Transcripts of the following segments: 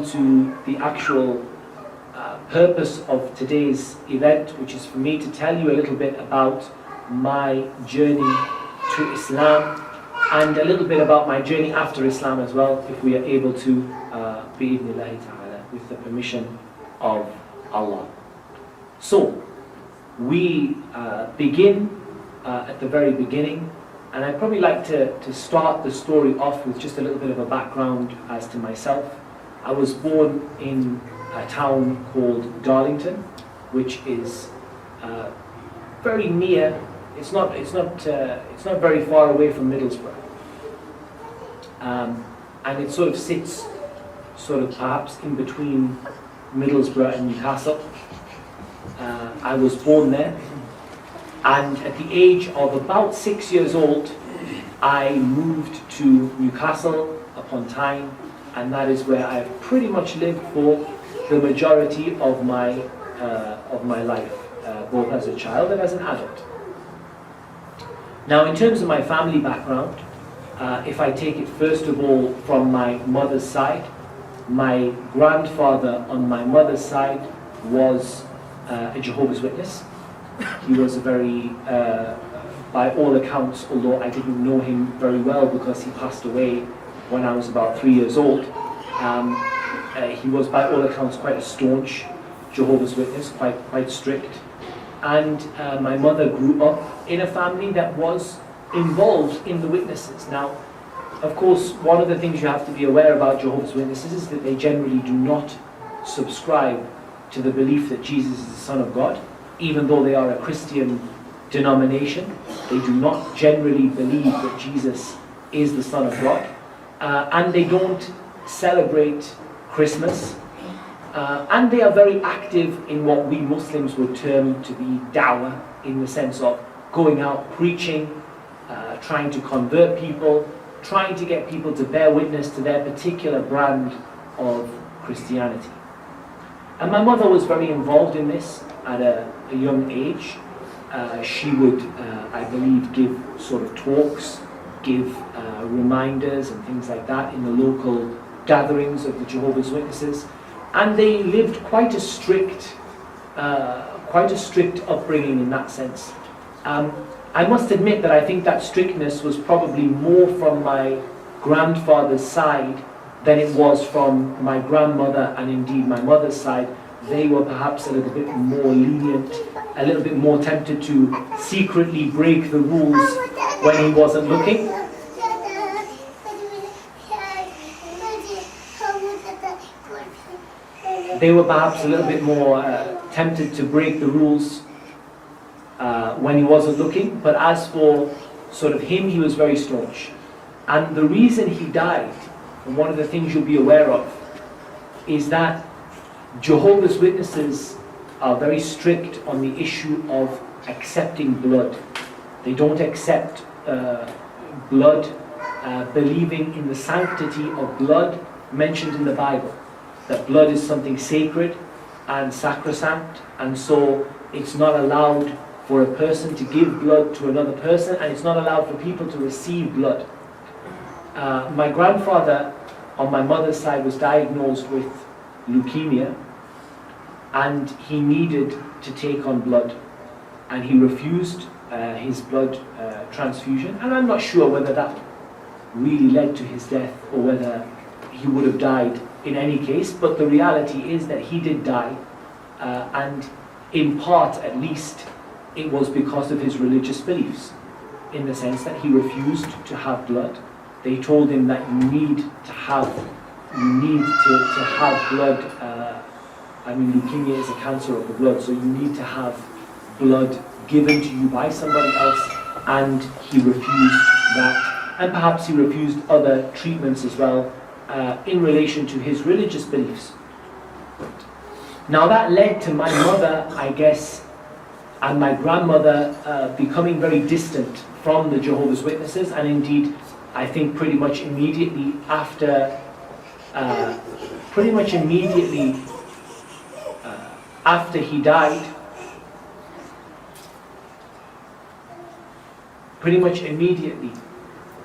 to the actual purpose of today's event, which is for me to tell you a little bit about my journey to Islam and a little bit about my journey after Islam as well, if we are able to, bi-idhnillahi ta'ala, with the permission of Allah. So, we begin at the very beginning, and I'd probably like to start the story off with just a little bit of a background as to myself. I was born in a town called Darlington, which is very near. It's not very far away from Middlesbrough, and it sort of sits, perhaps in between Middlesbrough and Newcastle. I was born there, and at the age of about 6 years old, I moved to Newcastle upon Tyne, and that is where I've pretty much lived for the majority of my life, both as a child and as an adult. Now, in terms of my family background, if I take it first of all from my mother's side, my grandfather on my mother's side was a Jehovah's Witness. He was a very, by all accounts, although I didn't know him very well because he passed away when I was about 3 years old, he was by all accounts quite a staunch Jehovah's Witness, quite strict. And my mother grew up in a family that was involved in the witnesses. Now, of course, one of the things you have to be aware about Jehovah's Witnesses is that they generally do not subscribe to the belief that Jesus is the Son of God. Even though they are a Christian denomination, they do not generally believe that Jesus is the Son of God. And they don't celebrate Christmas. And they are very active in what we Muslims would term to be da'wah, in the sense of going out preaching, trying to convert people, trying to get people to bear witness to their particular brand of Christianity. And my mother was very involved in this at a young age. She would, I believe, give sort of talks, give reminders and things like that in the local gatherings of the Jehovah's Witnesses. And they lived quite a strict upbringing in that sense. I must admit that I think that strictness was probably more from my grandfather's side than it was from my grandmother and indeed my mother's side. They were perhaps a little bit more lenient, a little bit more tempted to secretly break the rules when he wasn't looking. They were perhaps a little bit more tempted to break the rules when he wasn't looking. But as for sort of him, he was very staunch. And the reason he died, and one of the things you'll be aware of, is that Jehovah's Witnesses are very strict on the issue of accepting blood. They don't accept blood, believing in the sanctity of blood mentioned in the Bible. That blood is something sacred and sacrosanct, and so it's not allowed for a person to give blood to another person, and it's not allowed for people to receive blood. My grandfather on my mother's side was diagnosed with leukemia, and he needed to take on blood, and he refused his blood transfusion, and I'm not sure whether that really led to his death or whether he would have died in any case, but the reality is that he did die, and in part at least it was because of his religious beliefs, in the sense that he refused to have blood. They told him that you need to have blood. Leukemia is a cancer of the blood, so you need to have blood given to you by somebody else, and he refused that, and perhaps he refused other treatments as well in relation to his religious beliefs. Now that led to my mother, I guess, and my grandmother becoming very distant from the Jehovah's Witnesses, and indeed I think pretty much immediately after he died, pretty much immediately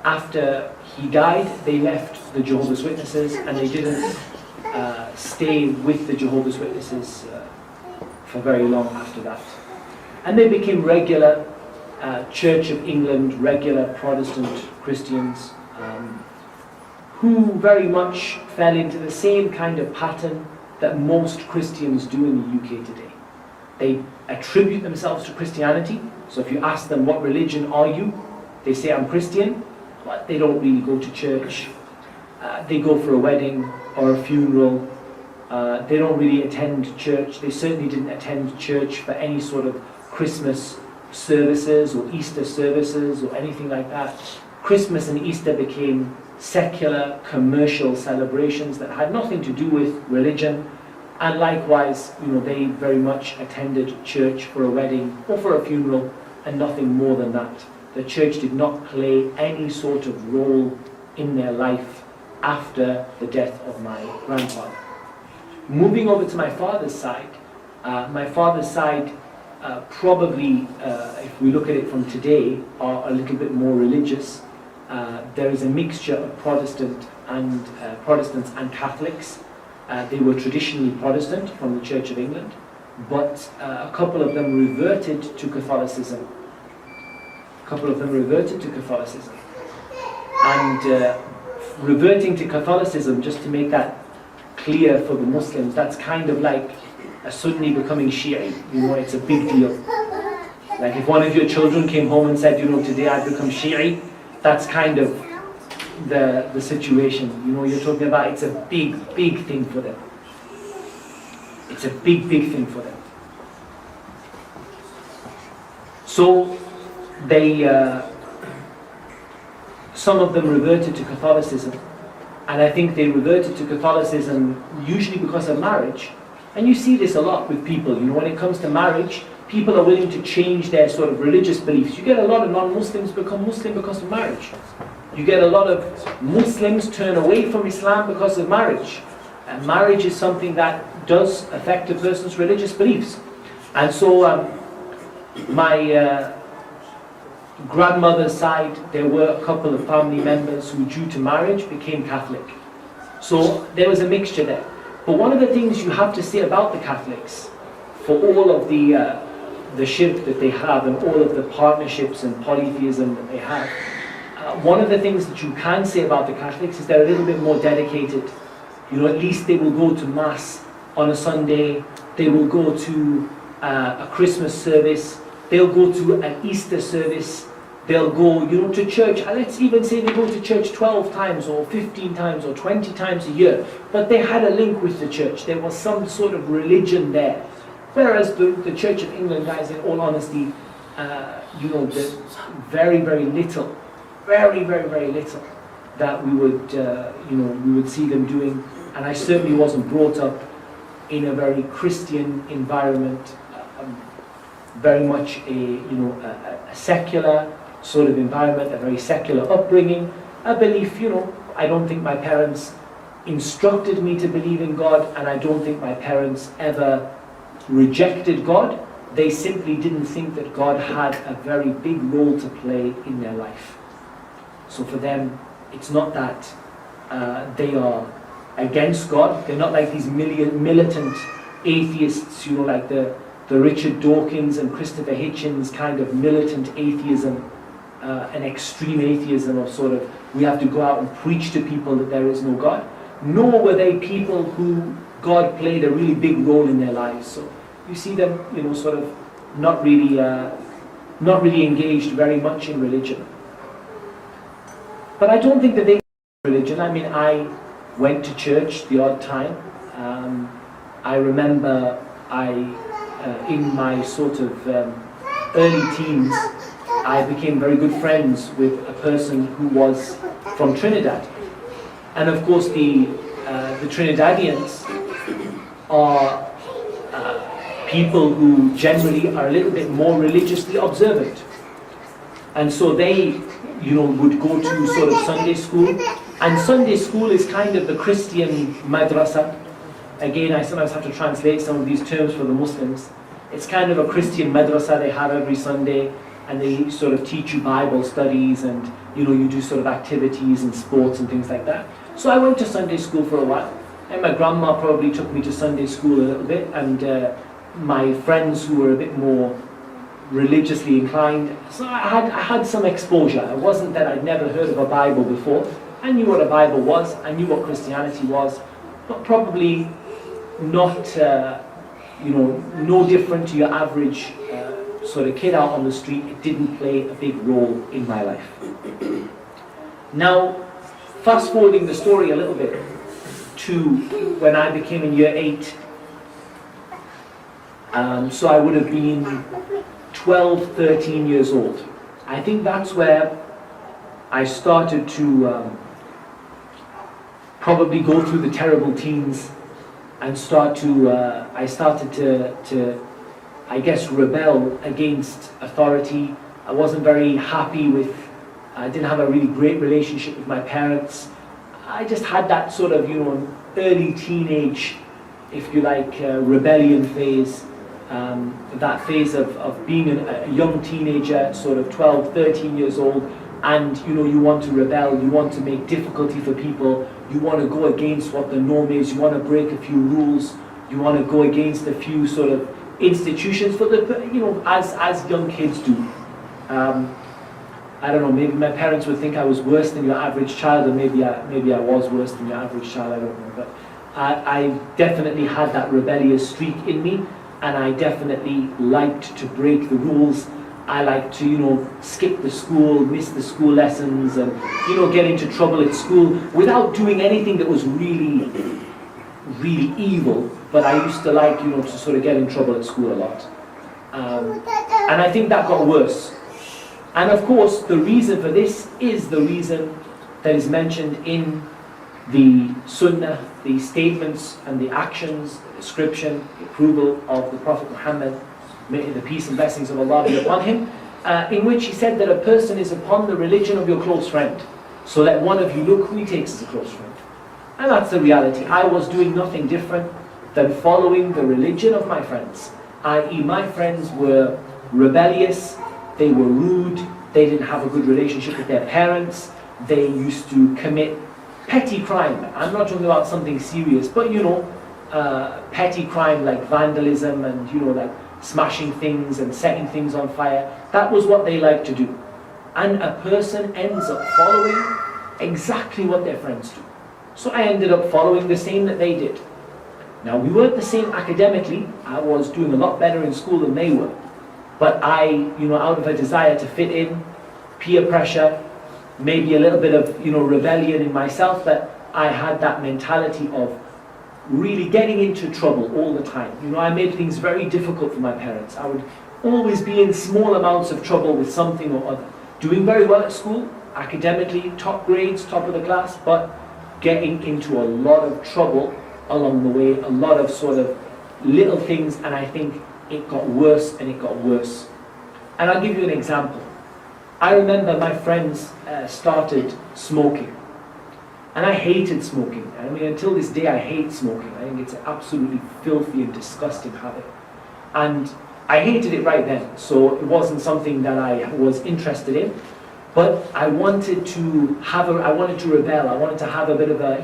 after he died, they left the Jehovah's Witnesses, and they didn't stay with the Jehovah's Witnesses for very long after that. And they became regular Church of England, regular Protestant Christians, who very much fell into the same kind of pattern that most Christians do in the UK today. They attribute themselves to Christianity. So if you ask them, what religion are you? They say, I'm Christian, but they don't really go to church. They go for a wedding or a funeral. They don't really attend church. They certainly didn't attend church for any sort of Christmas services or Easter services or anything like that. Christmas and Easter became secular, commercial celebrations that had nothing to do with religion. And likewise, they very much attended church for a wedding or for a funeral and nothing more than that. The church did not play any sort of role in their life after the death of my grandfather. Moving over to my father's side, probably, if we look at it from today, are a little bit more religious. There is a mixture of Protestants and Catholics. They were traditionally Protestant from the Church of England, but a couple of them reverted to Catholicism. And reverting to Catholicism, just to make that clear for the Muslims, that's kind of like a Sunni becoming Shi'i. It's a big deal. Like if one of your children came home and said, today I've become Shi'i, that's kind of the situation. You're talking about, it's a big thing for them. It's a big thing for them. So they, some of them reverted to Catholicism, and I think they reverted to Catholicism usually because of marriage. And you see this a lot with people. When it comes to marriage, people are willing to change their sort of religious beliefs. You get a lot of non-Muslims become Muslim because of marriage. You get a lot of Muslims turn away from Islam because of marriage. And marriage is something that does affect a person's religious beliefs. And so my grandmother's side, there were a couple of family members who, due to marriage, became Catholic. So there was a mixture there. But one of the things you have to say about the Catholics, for all of the shirk that they have and all of the partnerships and polytheism that they have, one of the things that you can say about the Catholics is they're a little bit more dedicated. At least they will go to Mass on a Sunday, they will go to a Christmas service, they'll go to an Easter service, they'll go to church, and let's even say they go to church 12 times or 15 times or 20 times a year, but they had a link with the church. There was some sort of religion there. Whereas the Church of England, guys, in all honesty, there's very little that we would see them doing. And I certainly wasn't brought up in a very Christian environment, very much a secular sort of environment, a very secular upbringing, a belief, I don't think my parents instructed me to believe in God, and I don't think my parents ever rejected God. They simply didn't think that God had a very big role to play in their life. So for them, it's not that they are against God. They're not like these militant atheists, like the Richard Dawkins and Christopher Hitchens kind of militant atheism, an extreme atheism of sort of, we have to go out and preach to people that there is no God. Nor were they people who God played a really big role in their lives. So you see them, sort of not really engaged very much in religion. But I don't think that they religion. I mean, I went to church the odd time. I remember in my sort of early teens, I became very good friends with a person who was from Trinidad. And of course the Trinidadians are people who generally are a little bit more religiously observant. And so they, would go to sort of Sunday school. And Sunday school is kind of the Christian madrasa. Again, I sometimes have to translate some of these terms for the Muslims. It's kind of a Christian madrasa they have every Sunday, and they sort of teach you Bible studies, and you do sort of activities and sports and things like that. So I went to Sunday school for a while, And my grandma probably took me to Sunday school a little bit, and my friends who were a bit more religiously inclined. So I had some exposure. It wasn't that I'd never heard of a Bible before. I knew what a Bible was, I knew what Christianity was, but probably not, no different to your average sort of kid out on the street. It didn't play a big role in my life. Now, fast forwarding the story a little bit to when I became in year 8, so I would have been 12, 13 years old. I think that's where I started to probably go through the terrible teens and I started to I guess rebel against authority. I wasn't very happy I didn't have a really great relationship with my parents. I just had that sort of, early teenage, if you like, rebellion phase. That phase of being a young teenager, sort of 12, 13 years old, and you want to rebel, you want to make difficulty for people, you want to go against what the norm is, you want to break a few rules, you want to go against a few sort of institutions for as young kids do. I don't know, maybe my parents would think I was worse than your average child, or maybe I was worse than your average child, I don't know, but I definitely had that rebellious streak in me, and I definitely liked to break the rules. I liked to, skip the school, miss the school lessons, and, get into trouble at school without doing anything that was really, really evil. But I used to like, to sort of get in trouble at school a lot. And I think that got worse. And of course, the reason for this is the reason that is mentioned in the Sunnah, the statements and the actions, the description, the approval of the Prophet Muhammad, may the peace and blessings of Allah be upon him, in which he said that a person is upon the religion of your close friend. So let one of you look who he takes as a close friend. And that's the reality. I was doing nothing different than following the religion of my friends. I.e., my friends were rebellious, they were rude, they didn't have a good relationship with their parents, they used to commit petty crime. I'm not talking about something serious, but petty crime like vandalism and like smashing things and setting things on fire. That was what they liked to do. And a person ends up following exactly what their friends do. So I ended up following the same that they did. Now, we weren't the same academically. I was doing a lot better in school than they were. But I, out of a desire to fit in, peer pressure, maybe a little bit of, rebellion in myself, that I had that mentality of really getting into trouble all the time. I made things very difficult for my parents. I would always be in small amounts of trouble with something or other. Doing very well at school, academically, top grades, top of the class, but getting into a lot of trouble along the way, a lot of sort of little things, and I think it got worse and it got worse. And I'll give you an example. I remember my friends started smoking. And I hated smoking. I mean, until this day, I hate smoking. I think it's an absolutely filthy and disgusting habit. And I hated it right then, so it wasn't something that I was interested in. But I wanted to rebel. I wanted to have a bit of a,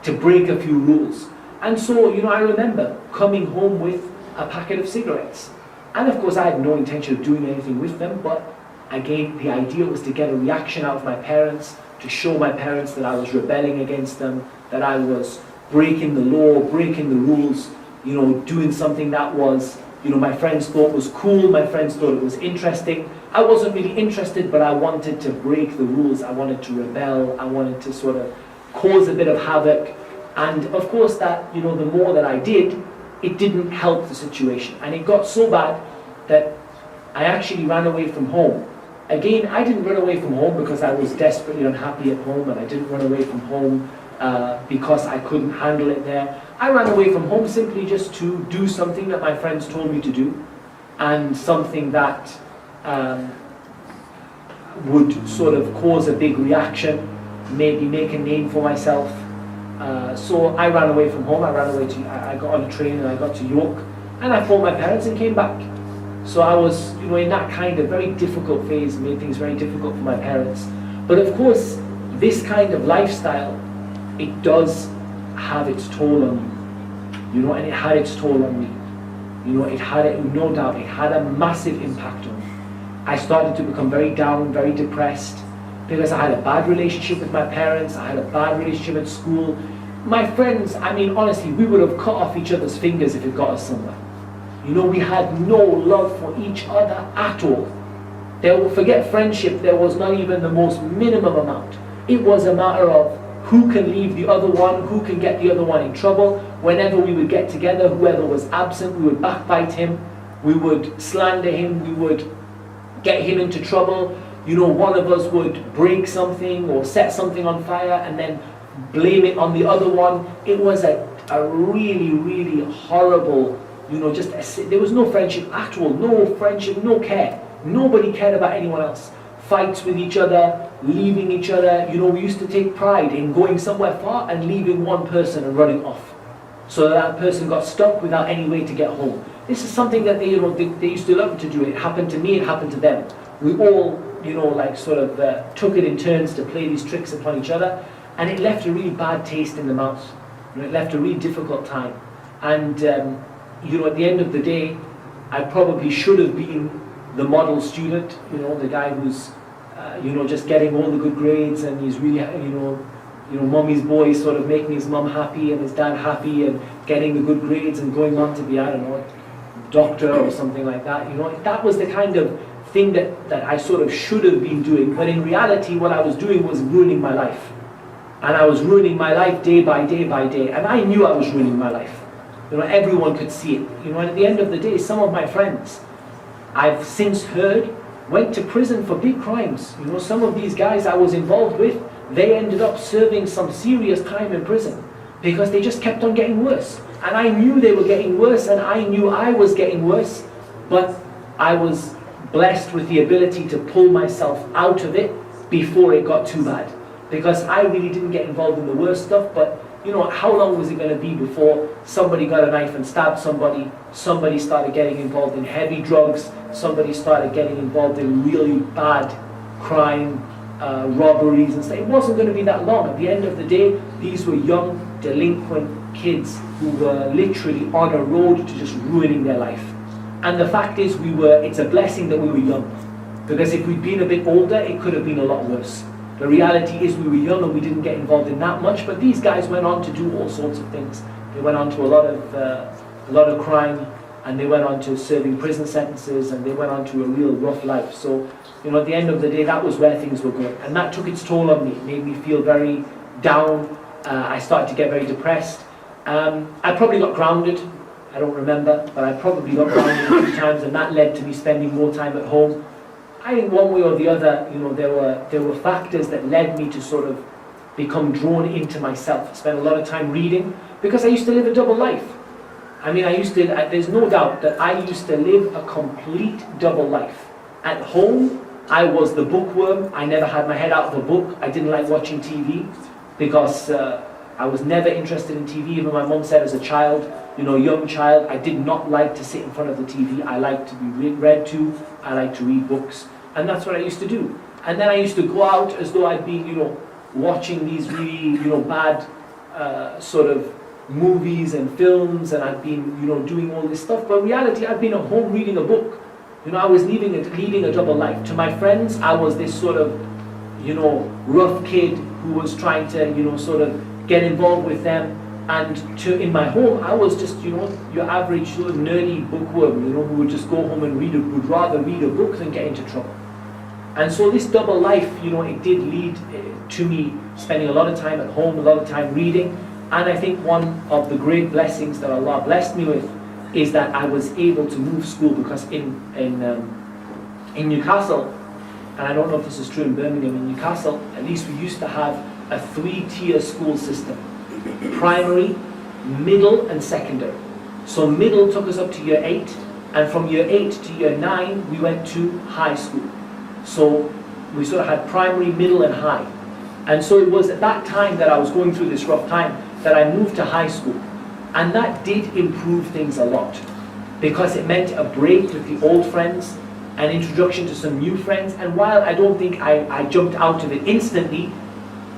to break a few rules. And so, I remember coming home with a packet of cigarettes. And of course, I had no intention of doing anything with them, but again, the idea was to get a reaction out of my parents, to show my parents that I was rebelling against them, that I was breaking the law, breaking the rules, doing something that was, my friends thought was cool, my friends thought it was interesting. I wasn't really interested, but I wanted to break the rules, I wanted to rebel, I wanted to sort of cause a bit of havoc. And of course that, the more that I did, it didn't help the situation. And it got so bad that I actually ran away from home. Again, I didn't run away from home because I was desperately unhappy at home, and I didn't run away from home because I couldn't handle it there. I ran away from home simply just to do something that my friends told me to do, and something that would sort of cause a big reaction, maybe make a name for myself. So I ran away from home. I got on a train and I got to York, and I phoned my parents and came back. So I was, in that kind of very difficult phase, made things very difficult for my parents. But of course, this kind of lifestyle, it does have its toll on you. You know, and it had its toll on me. You know, it had, no doubt, it had a massive impact on me. I started to become very down, very depressed, because I had a bad relationship with my parents, I had a bad relationship at school. My friends, I mean, honestly, we would have cut off each other's fingers if it got us somewhere. You know, we had no love for each other at all. Forget friendship, there was not even the most minimum amount. It was a matter of who can leave the other one, who can get the other one in trouble. Whenever we would get together, whoever was absent, we would backbite him, we would slander him, we would get him into trouble. You know, one of us would break something or set something on fire and then blame it on the other one. It was a really, really horrible, you know, there was no friendship at all, no friendship, no care. Nobody cared about anyone else. Fights with each other, leaving each other. You know, we used to take pride in going somewhere far and leaving one person and running off, so that person got stuck without any way to get home. This is something that they used to love to do. It happened to me, it happened to them. We all, you know, like sort of took it in turns to play these tricks upon each other, and it left a really bad taste in the mouth. You know, it left a really difficult time. And you know, at the end of the day, I probably should have been the model student, you know, the guy who's, you know, just getting all the good grades, and he's really, you know, mommy's boy, sort of making his mum happy and his dad happy, and getting the good grades and going on to be, I don't know, a doctor or something like that. You know, that was the kind of thing that I sort of should have been doing. But in reality, what I was doing was ruining my life. And I was ruining my life day by day by day. And I knew I was ruining my life. You know, everyone could see it. You know, and at the end of the day, some of my friends, I've since heard, went to prison for big crimes. You know, some of these guys I was involved with, they ended up serving some serious time in prison because they just kept on getting worse. And I knew they were getting worse, and I knew I was getting worse, but I was blessed with the ability to pull myself out of it before it got too bad. Because I really didn't get involved in the worst stuff, but you know, how long was it going to be before somebody got a knife and stabbed somebody, somebody started getting involved in heavy drugs, somebody started getting involved in really bad crime, robberies and stuff. It wasn't going to be that long. At the end of the day, these were young, delinquent kids who were literally on a road to just ruining their life. And the fact is, it's a blessing that we were young. Because if we'd been a bit older, it could have been a lot worse. The reality is we were young and we didn't get involved in that much, but these guys went on to do all sorts of things. They went on to a lot of crime, and they went on to serving prison sentences, and they went on to a real rough life. So, you know, at the end of the day, that was where things were going. And that took its toll on me. It made me feel very down. I started to get very depressed. I probably got grounded. I don't remember, but I probably got grounded a few times, and that led to me spending more time at home. I think one way or the other, you know, there were factors that led me to sort of become drawn into myself. I spent a lot of time reading because I used to live a double life. I mean, there's no doubt that I used to live a complete double life. At home, I was the bookworm. I never had my head out of a book. I didn't like watching TV because I was never interested in TV. Even my mum said as a child, you know, young child, I did not like to sit in front of the TV. I liked to be read to. I liked to read books. And that's what I used to do. And then I used to go out as though I'd been, you know, watching these really, you know, bad sort of movies and films, and I'd been, you know, doing all this stuff. But in reality, I'd been at home reading a book. You know, I was leading a double life. To my friends, I was this sort of, you know, rough kid who was trying to, you know, sort of get involved with them. And in my home, I was just, you know, your average sort of nerdy bookworm, you know, who would just go home and would rather read a book than get into trouble. And so this double life, you know, it did lead to me spending a lot of time at home, a lot of time reading. And I think one of the great blessings that Allah blessed me with is that I was able to move school, because in Newcastle, and I don't know if this is true in Birmingham, in Newcastle, at least we used to have a 3-tier school system. Primary, middle and secondary. So middle took us up to year 8, and from year 8 to year 9 we went to high school. So we sort of had primary, middle and high. And so it was at that time that I was going through this rough time that I moved to high school. And that did improve things a lot, because it meant a break with the old friends, an introduction to some new friends. And while I don't think I jumped out of it instantly,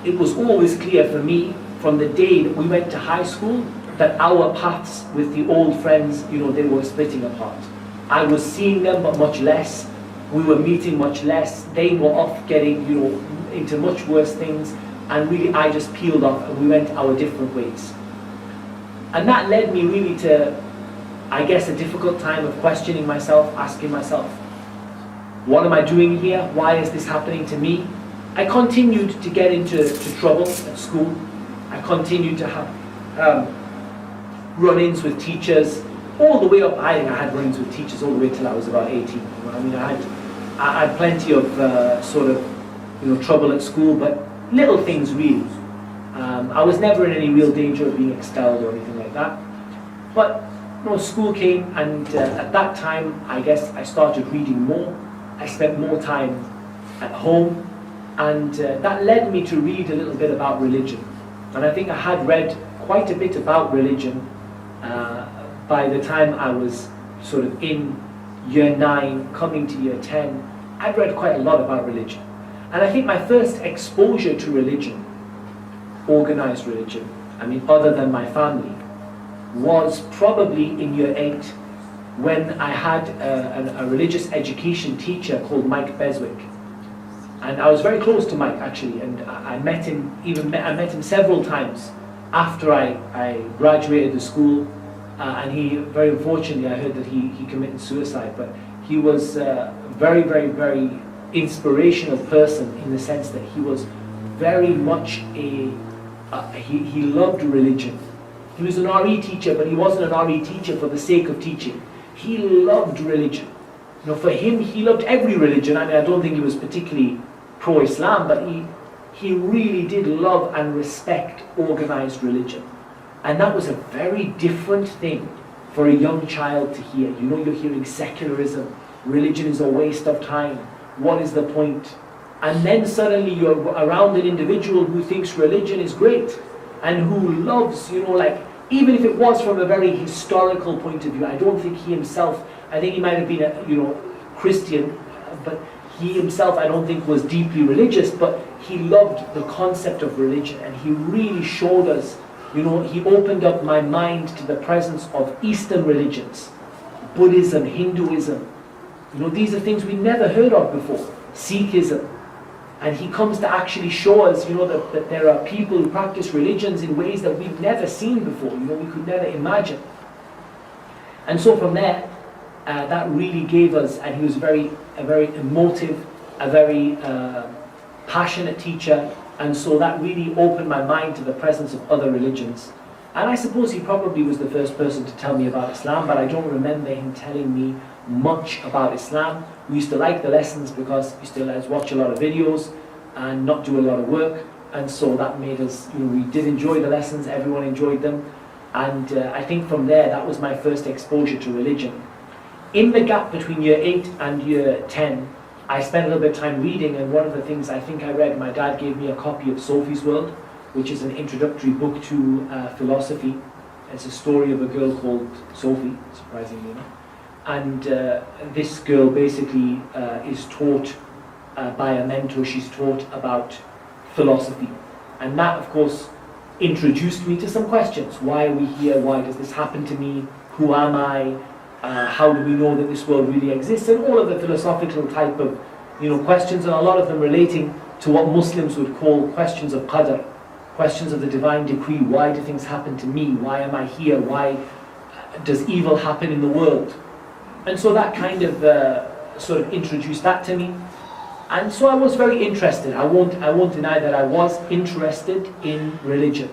it was always clear for me, from the day that we went to high school that our paths with the old friends, they were splitting apart. I was seeing them, but much less. We were meeting much less. They were off getting, into much worse things. And really, I just peeled off and we went our different ways. And that led me really to, I guess, a difficult time of questioning myself, asking myself, what am I doing here? Why is this happening to me? I continued to get into trouble at school. I continued to have run-ins with teachers all the way up. I think I had run-ins with teachers all the way till I was about 18. I had plenty of trouble at school, but little things really. I was never in any real danger of being expelled or anything like that. But school came, and at that time, I guess I started reading more. I spent more time at home, and that led me to read a little bit about religion. And I think I had read quite a bit about religion by the time I was sort of in year 9, coming to year 10. I'd read quite a lot about religion. And I think my first exposure to religion, organized religion, other than my family, was probably in year 8, when I had a religious education teacher called Mike Beswick. And I was very close to Mike, actually, and I met him several times after I graduated the school, and he, very unfortunately, I heard that he committed suicide, but he was a very, very, very inspirational person in the sense that he was very much he loved religion. He was an RE teacher, but he wasn't an RE teacher for the sake of teaching. He loved religion. For him, he loved every religion. I don't think he was particularly pro-Islam, but he really did love and respect organized religion. And that was a very different thing for a young child to hear. You're hearing secularism, religion is a waste of time, what is the point? And then suddenly you're around an individual who thinks religion is great, and who loves, even if it was from a very historical point of view. I don't think he himself, I think he might have been a Christian, but he himself, I don't think, was deeply religious, but he loved the concept of religion, and he really showed us, he opened up my mind to the presence of Eastern religions, Buddhism, Hinduism. These are things we never heard of before, Sikhism. And he comes to actually show us, that there are people who practice religions in ways that we've never seen before, we could never imagine. And so from there, that really gave us, and he was a very emotive, a very passionate teacher, and so that really opened my mind to the presence of other religions. And I suppose he probably was the first person to tell me about Islam, but I don't remember him telling me much about Islam. We used to like the lessons because we used to let us watch a lot of videos and not do a lot of work, and so that made us, we did enjoy the lessons, everyone enjoyed them, and I think from there, that was my first exposure to religion. In the gap between year 8 and year 10, I spent a little bit of time reading, and one of the things I think I read, my dad gave me a copy of Sophie's World, which is an introductory book to philosophy. It's a story of a girl called Sophie, surprisingly enough. And this girl basically is taught by a mentor. She's taught about philosophy. And that, of course, introduced me to some questions. Why are we here? Why does this happen to me? Who am I? How do we know that this world really exists? And all of the philosophical type of questions, and a lot of them relating to what Muslims would call questions of qadr, questions of the divine decree. Why do things happen to me? Why am I here? Why does evil happen in the world? And so that kind of sort of introduced that to me. And so I was very interested. I won't deny that I was interested in religion.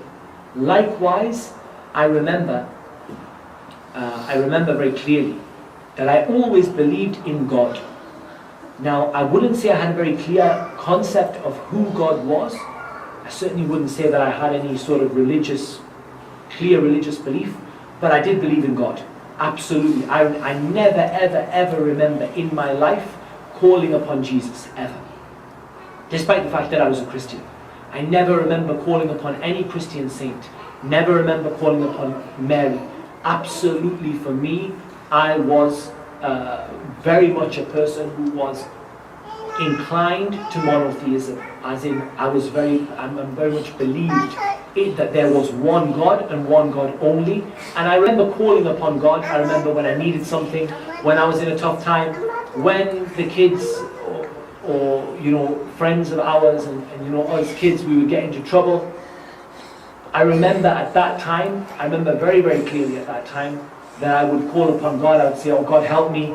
Likewise, I remember very clearly that I always believed in God. Now, I wouldn't say I had a very clear concept of who God was. I certainly wouldn't say that I had any sort of clear religious belief, but I did believe in God. Absolutely. I never, ever, ever remember in my life calling upon Jesus, ever. Despite the fact that I was a Christian. I never remember calling upon any Christian saint. Never remember calling upon Mary. Absolutely, for me, I was very much a person who was inclined to monotheism, as in I'm very much believed that there was one God and one God only. And I remember calling upon God. I remember when I needed something, when I was in a tough time, when the kids or friends of ours and us kids, we would get into trouble. I remember at that time, I remember very, very clearly at that time, that I would call upon God. I would say, oh God, help me.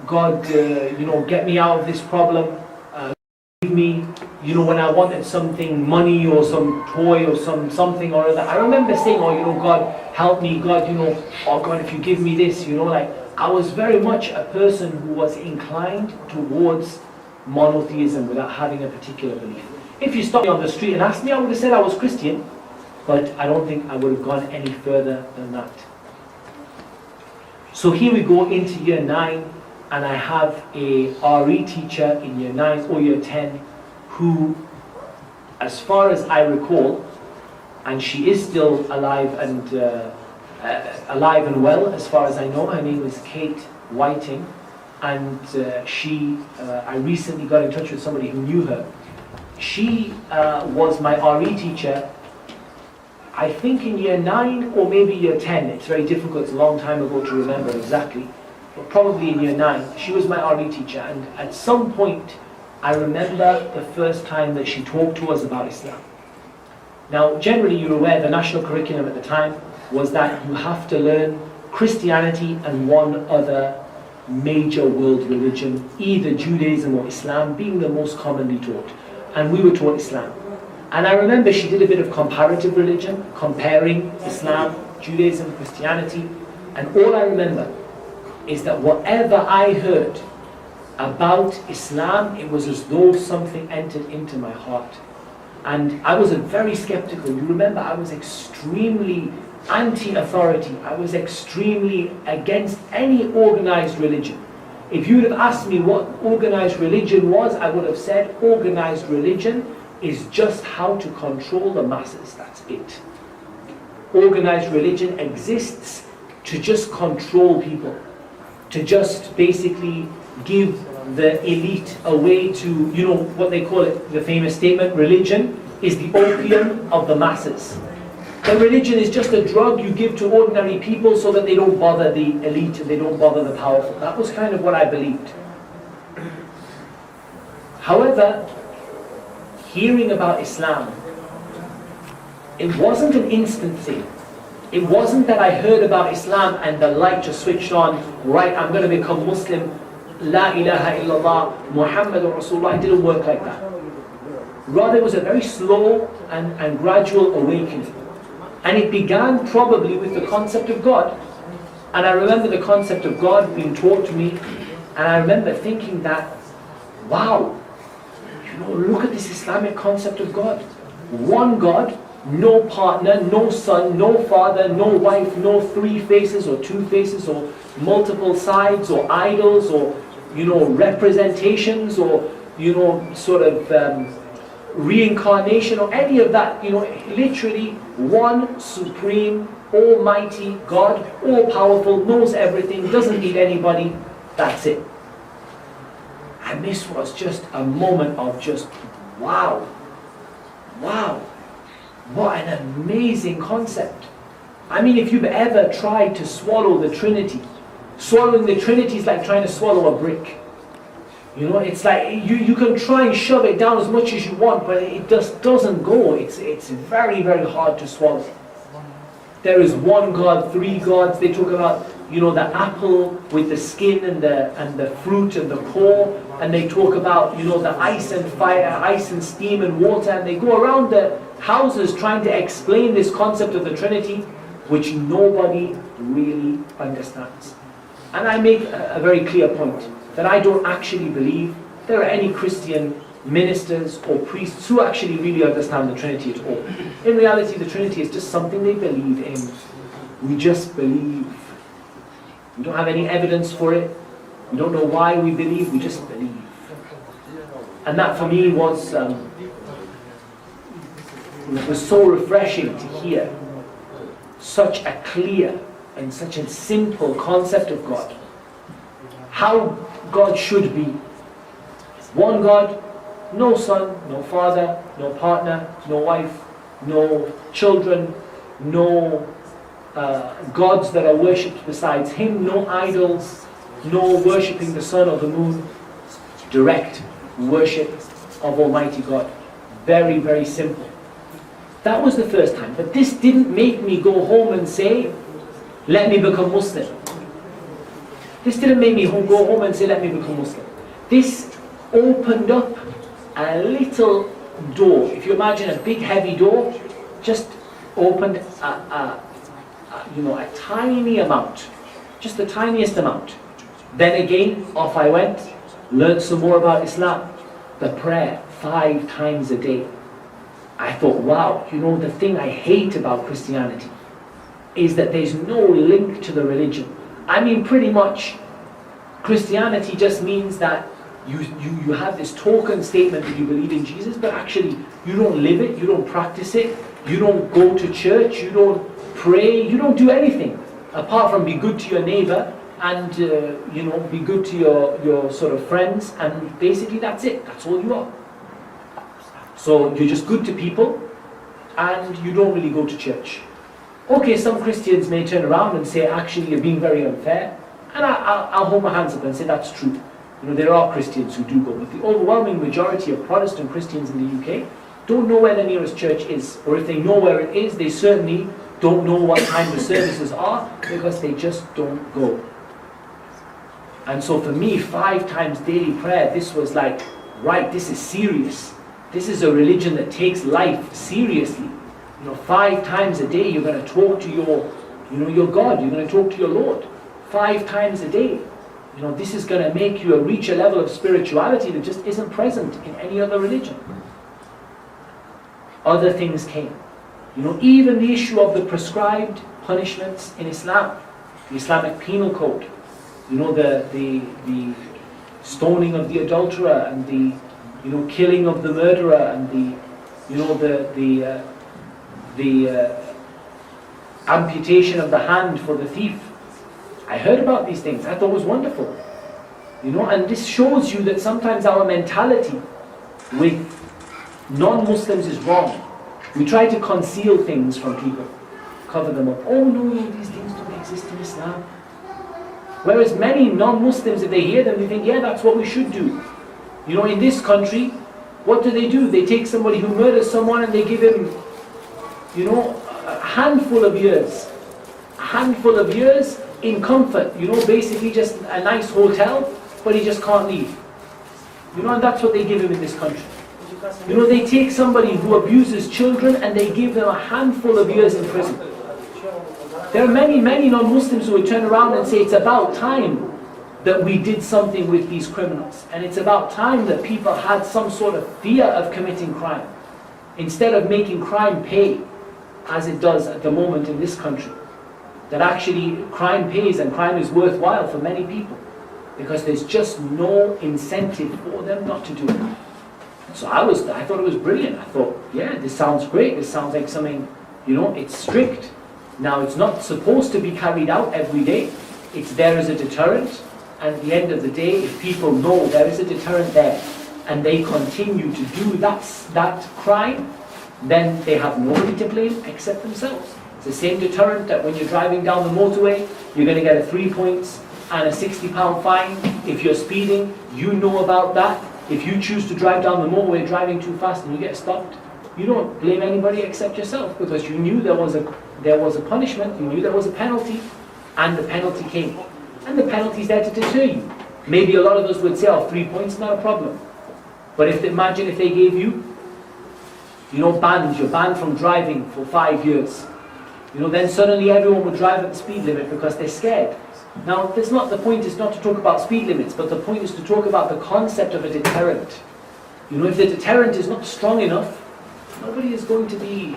God, get me out of this problem. Give me, when I wanted something, money or some toy or something or other. I remember saying, oh, God, help me. God, oh God, if you give me this, I was very much a person who was inclined towards monotheism without having a particular belief. If you stopped me on the street and asked me, I would have said I was Christian, but I don't think I would have gone any further than that. So here we go into year 9, and I have a RE teacher in year 9 or year 10 who, as far as I recall, and she is still alive and well as far as I know, her name is Kate Whiting, and I recently got in touch with somebody who knew her. She was my RE teacher, I think in year 9 or maybe year 10. It's very difficult, it's a long time ago to remember exactly. But probably in year 9. She was my RE teacher, and at some point I remember the first time that she talked to us about Islam. Now generally you're aware the national curriculum at the time was that you have to learn Christianity and one other major world religion, either Judaism or Islam being the most commonly taught. And we were taught Islam. And I remember she did a bit of comparative religion, comparing Islam, Judaism, Christianity. And all I remember is that whatever I heard about Islam, it was as though something entered into my heart. And I was very skeptical. You remember, I was extremely anti-authority. I was extremely against any organized religion. If you would have asked me what organized religion was, I would have said organized religion is just how to control the masses. That's it. Organized religion exists to just control people, to just basically give the elite a way to, what they call it, the famous statement, religion is the opium of the masses. The religion is just a drug you give to ordinary people so that they don't bother the elite and they don't bother the powerful. That was kind of what I believed. However, hearing about Islam, it wasn't an instant thing. It wasn't that I heard about Islam and the light just switched on, right, I'm going to become Muslim, La ilaha illallah, Muhammadur Rasulullah. It didn't work like that. Rather, it was a very slow and gradual awakening. And it began probably with the concept of God. And I remember the concept of God being taught to me, and I remember thinking that, wow, look at this Islamic concept of God. One God, no partner, no son, no father, no wife, no 3 faces or 2 faces or multiple sides or idols or, representations or, sort of reincarnation or any of that. Literally one supreme, almighty God, all-powerful, knows everything, doesn't need anybody. That's it. And this was just a moment of just, wow, what an amazing concept. I mean, if you've ever tried to swallow the Trinity, swallowing the Trinity is like trying to swallow a brick. It's like you can try and shove it down as much as you want, but it just doesn't go. It's very, very hard to swallow. There is one God, 3 gods. They talk about, the apple with the skin and the fruit and the core, and they talk about, the ice and fire, ice and steam and water, and they go around the houses trying to explain this concept of the Trinity, which nobody really understands. And I make a very clear point that I don't actually believe there are any Christian ministers or priests who actually really understand the Trinity at all. In reality, the Trinity is just something they believe in. We just believe. We don't have any evidence for it. We don't know why we believe, we just believe. And that for me was so refreshing to hear such a clear and such a simple concept of God. How God should be. One God, no son, no father, no partner, no wife, no children, no gods that are worshipped besides Him, no idols, no worshipping the sun or the moon. Direct worship of Almighty God. Very, very simple. That was the first time. But this didn't make me go home and say, let me become Muslim. This didn't make me go home and say, let me become Muslim. This opened up a little door. If you imagine a big heavy door, just opened a tiny amount. Just the tiniest amount. Then again, off I went, learned some more about Islam. The prayer, 5 times a day. I thought, wow, the thing I hate about Christianity is that there's no link to the religion. I mean, pretty much, Christianity just means that you have this token statement that you believe in Jesus, but actually you don't live it, you don't practice it, you don't go to church, you don't pray, you don't do anything apart from be good to your neighbor and be good to your sort of friends, and basically that's it. That's all you are. So you're just good to people and you don't really go to church. Okay, some Christians may turn around and say, actually you're being very unfair, and I'll hold my hands up and say that's true. There are Christians who do go, but the overwhelming majority of Protestant Christians in the UK don't know where the nearest church is, or if they know where it is, they certainly don't know what time the services are, because they just don't go. And so for me, 5 times daily prayer, this was like, right, this is serious. This is a religion that takes life seriously. 5 times a day you're going to talk to your God, you're going to talk to your Lord. 5 times a day. This is going to make you reach a level of spirituality that just isn't present in any other religion. Other things came. Even the issue of the prescribed punishments in Islam, the Islamic penal code, the stoning of the adulterer and the killing of the murderer and the amputation of the hand for the thief. I heard about these things. I thought it was wonderful. And this shows you that sometimes our mentality with non-Muslims is wrong. We try to conceal things from people, cover them up. Oh no, these things don't exist in Islam. Whereas many non-Muslims, if they hear them, they think, yeah, that's what we should do. In this country, what do? They take somebody who murders someone and they give him, a handful of years. A handful of years in comfort, basically just a nice hotel, but he just can't leave. And that's what they give him in this country. They take somebody who abuses children and they give them a handful of years in prison. There are many, many non-Muslims who would turn around and say it's about time that we did something with these criminals. And it's about time that people had some sort of fear of committing crime, instead of making crime pay, as it does at the moment in this country. That actually crime pays and crime is worthwhile for many people, because there's just no incentive for them not to do it. So I thought it was brilliant. I thought, yeah, this sounds great. This sounds like something, it's strict. Now, it's not supposed to be carried out every day. It's there as a deterrent. And at the end of the day, if people know there is a deterrent there, and they continue to do that crime, then they have nobody to blame except themselves. It's the same deterrent that when you're driving down the motorway, you're going to get a 3 points and a £60 fine. If you're speeding, you know about that. If you choose to drive down the motorway driving too fast and you get stopped, you don't blame anybody except yourself, because you knew there was a punishment, you knew there was a penalty, and the penalty came. And the penalty is there to deter you. Maybe a lot of us would say, 3 points, not a problem. But imagine if they gave you, you're banned from driving for 5 years. Then suddenly everyone would drive at the speed limit because they're scared. Now, the point is not to talk about speed limits, but the point is to talk about the concept of a deterrent. If the deterrent is not strong enough, nobody is going to be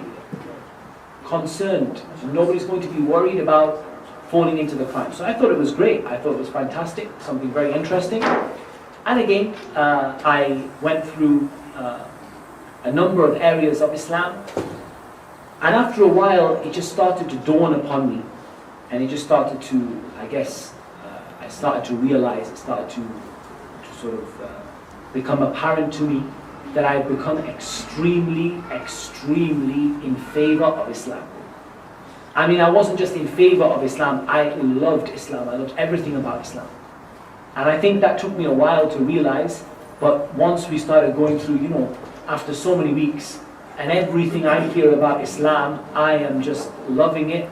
concerned. Nobody's going to be worried about falling into the crime. So I thought it was great. I thought it was fantastic, something very interesting. And again, I went through a number of areas of Islam. And after a while, it just started to dawn upon me. And it just started to, I started to realize, it started to sort of become apparent to me that I've become extremely, extremely in favor of Islam. I mean, I wasn't just in favor of Islam, I loved Islam. I loved everything about Islam. And I think that took me a while to realize, but once we started going through, after so many weeks, and everything I hear about Islam, I am just loving it.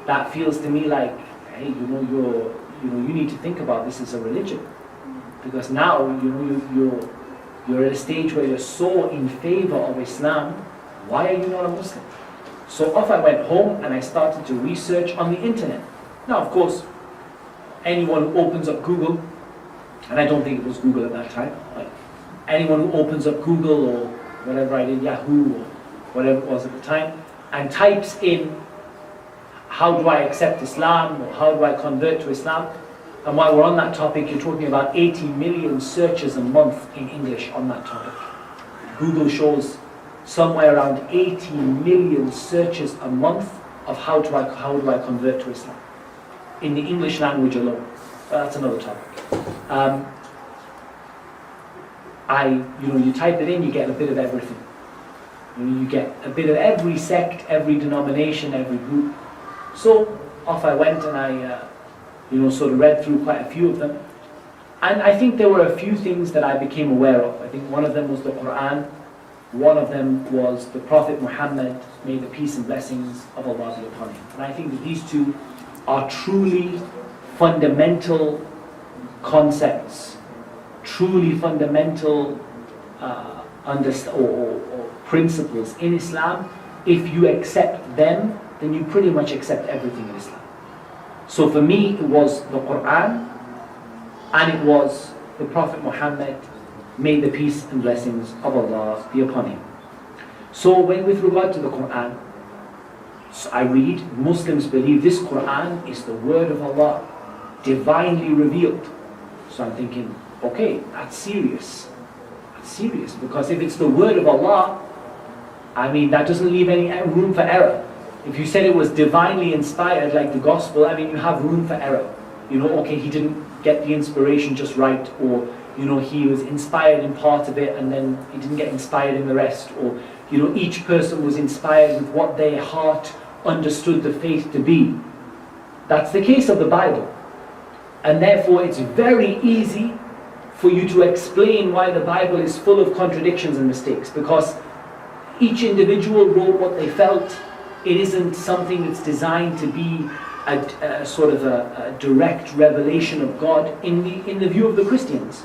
That feels to me like, hey, you need to think about this as a religion. Because now, you're at a stage where you're so in favor of Islam, why are you not a Muslim? So off I went home and I started to research on the internet. Now, of course, anyone who opens up Google, and I don't think it was Google at that time, like anyone who opens up Google or whatever I did, Yahoo or whatever it was at the time, and types in, how do I accept Islam, or how do I convert to Islam? And while we're on that topic, you're talking about 80 million searches a month in English on that topic. Google shows somewhere around 80 million searches a month of how do I convert to Islam in the English language alone. That's another topic. You type it in, you get a bit of everything. You get a bit of every sect, every denomination, every group. So off I went and I sort of read through quite a few of them. And I think there were a few things that I became aware of. I think one of them was the Quran. One of them was the Prophet Muhammad, may the peace and blessings of Allah be upon him. And I think that these two are truly fundamental concepts, truly fundamental or principles in Islam. If you accept them, then you pretty much accept everything in Islam. So for me, it was the Quran and it was the Prophet Muhammad, may the peace and blessings of Allah be upon him. So with regard to the Quran, so I read, Muslims believe this Quran is the word of Allah, divinely revealed. So I'm thinking, okay, that's serious. That's serious, because if it's the word of Allah, I mean, that doesn't leave any room for error. If you said it was divinely inspired, like the gospel, I mean, you have room for error. Okay, he didn't get the inspiration just right, or he was inspired in part of it and then he didn't get inspired in the rest, or each person was inspired with what their heart understood the faith to be. That's the case of the Bible. And therefore it's very easy for you to explain why the Bible is full of contradictions and mistakes, because each individual wrote what they felt. It isn't something that's designed to be a sort of a direct revelation of God in the view of the Christians.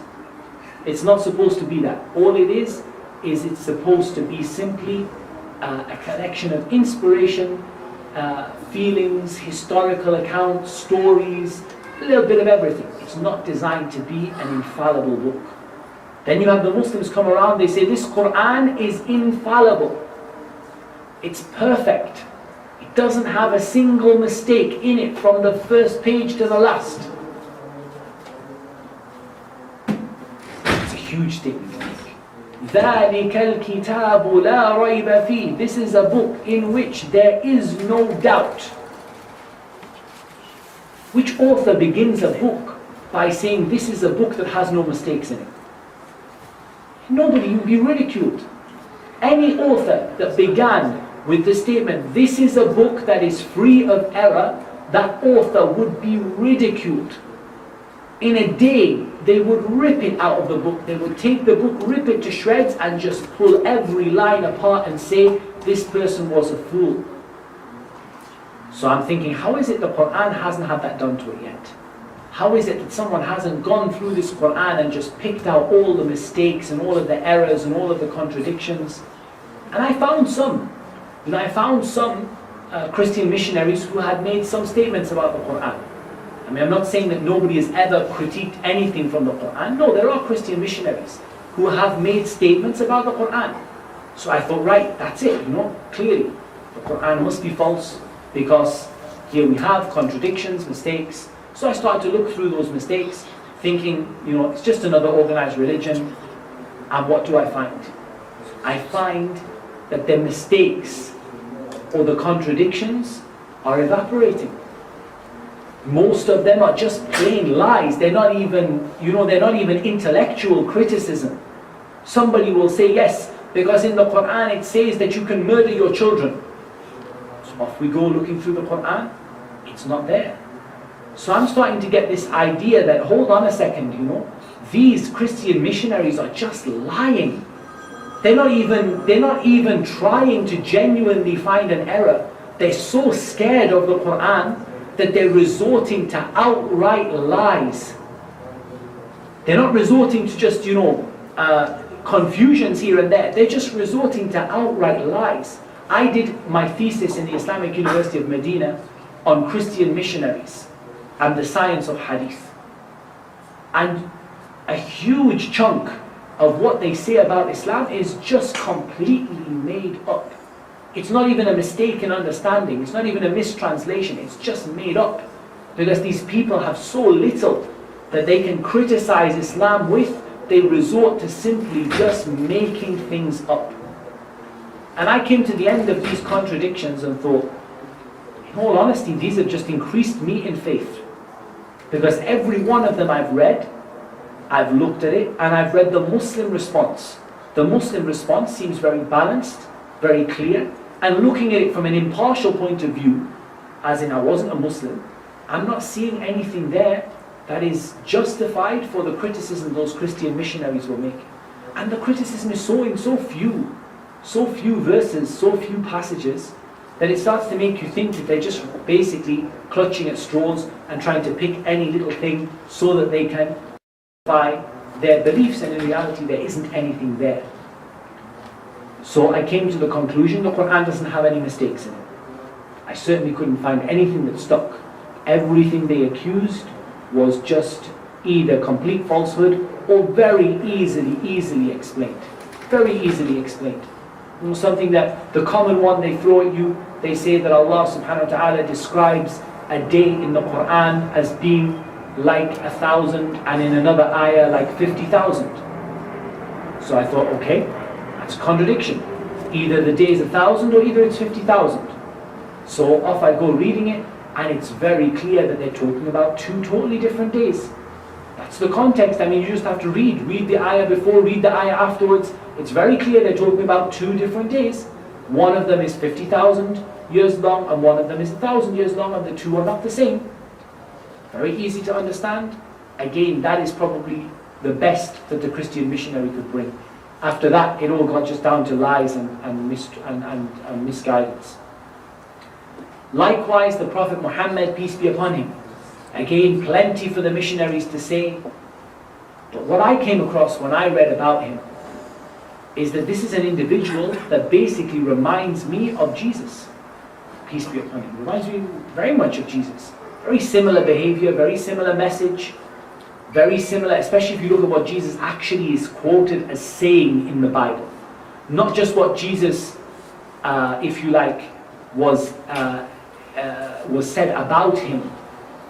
It's not supposed to be that. All it is it's supposed to be simply a collection of inspiration, feelings, historical accounts, stories, a little bit of everything. It's not designed to be an infallible book. Then you have the Muslims come around, they say this Quran is infallible. It's perfect. It doesn't have a single mistake in it from the first page to the last. It's a huge statement to make. ذَلِكَ الْكِتَابُ لَا رَيْبَ فِيهِ. This is a book in which there is no doubt. Which author begins a book by saying this is a book that has no mistakes in it? Nobody. You'd be ridiculed. Any author that began with the statement, this is a book that is free of error, that author would be ridiculed. In a day, they would rip it out of the book. They would take the book, rip it to shreds, and just pull every line apart and say, this person was a fool. So I'm thinking, how is it the Quran hasn't had that done to it yet? How is it that someone hasn't gone through this Quran and just picked out all the mistakes and all of the errors and all of the contradictions? And I found some. I found some Christian missionaries who had made some statements about the Quran. I mean, I'm not saying that nobody has ever critiqued anything from the Quran. No, there are Christian missionaries who have made statements about the Quran. So I thought, right, that's it, clearly. The Quran must be false because here we have contradictions, mistakes. So I started to look through those mistakes, thinking, it's just another organized religion. And what do I find? I find that the mistakes or the contradictions are evaporating. Most of them are just plain lies. They're not even, they're not even intellectual criticism. Somebody will say, yes, because in the Quran it says that you can murder your children. So off we go looking through the Quran, it's not there. So I'm starting to get this idea that, hold on a second, these Christian missionaries are just lying. They're not even trying to genuinely find an error. They're so scared of the Quran that they're resorting to outright lies. They're not resorting to just, confusions here and there. They're just resorting to outright lies. I did my thesis in the Islamic University of Medina on Christian missionaries and the science of hadith. And a huge chunk of what they say about Islam is just completely made up. It's not even a mistaken understanding. It's not even a mistranslation. It's just made up. Because these people have so little that they can criticize Islam with, they resort to simply just making things up. And I came to the end of these contradictions and thought, in all honesty, these have just increased me in faith. Because every one of them I've read, I've looked at it, and I've read the Muslim response. The Muslim response seems very balanced, very clear, and looking at it from an impartial point of view, as in I wasn't a Muslim, I'm not seeing anything there that is justified for the criticism those Christian missionaries were making. And the criticism is so few verses, so few passages, that it starts to make you think that they're just basically clutching at straws and trying to pick any little thing so that they can justify their beliefs, and in reality there isn't anything there. So I came to the conclusion the Quran doesn't have any mistakes in it. I certainly couldn't find anything that stuck. Everything they accused was just either complete falsehood or very easily explained. Very easily explained. Something that the common one they throw at you, they say that Allah subhanahu wa ta'ala describes a day in the Quran as being like 1,000, and in another ayah like 50,000. So I thought, okay, that's a contradiction. Either the day is 1,000 or either it's 50,000. So off I go reading it, and it's very clear that they're talking about two totally different days. That's the context. I mean, you just have to read the ayah before, read the ayah afterwards. It's very clear they're talking about two different days. One of them is 50,000 years long, and one of them is 1,000 years long, and the two are not the same. Very easy to understand. Again, that is probably the best that the Christian missionary could bring. After that, it all got just down to lies and misguidance. Likewise, the Prophet Muhammad, peace be upon him. Again, plenty for the missionaries to say. But what I came across when I read about him is that this is an individual that basically reminds me of Jesus. Peace be upon him. Reminds me very much of Jesus. Very similar behavior, very similar message, very similar, especially if you look at what Jesus actually is quoted as saying in the Bible. Not just what Jesus, if you like, was said about him,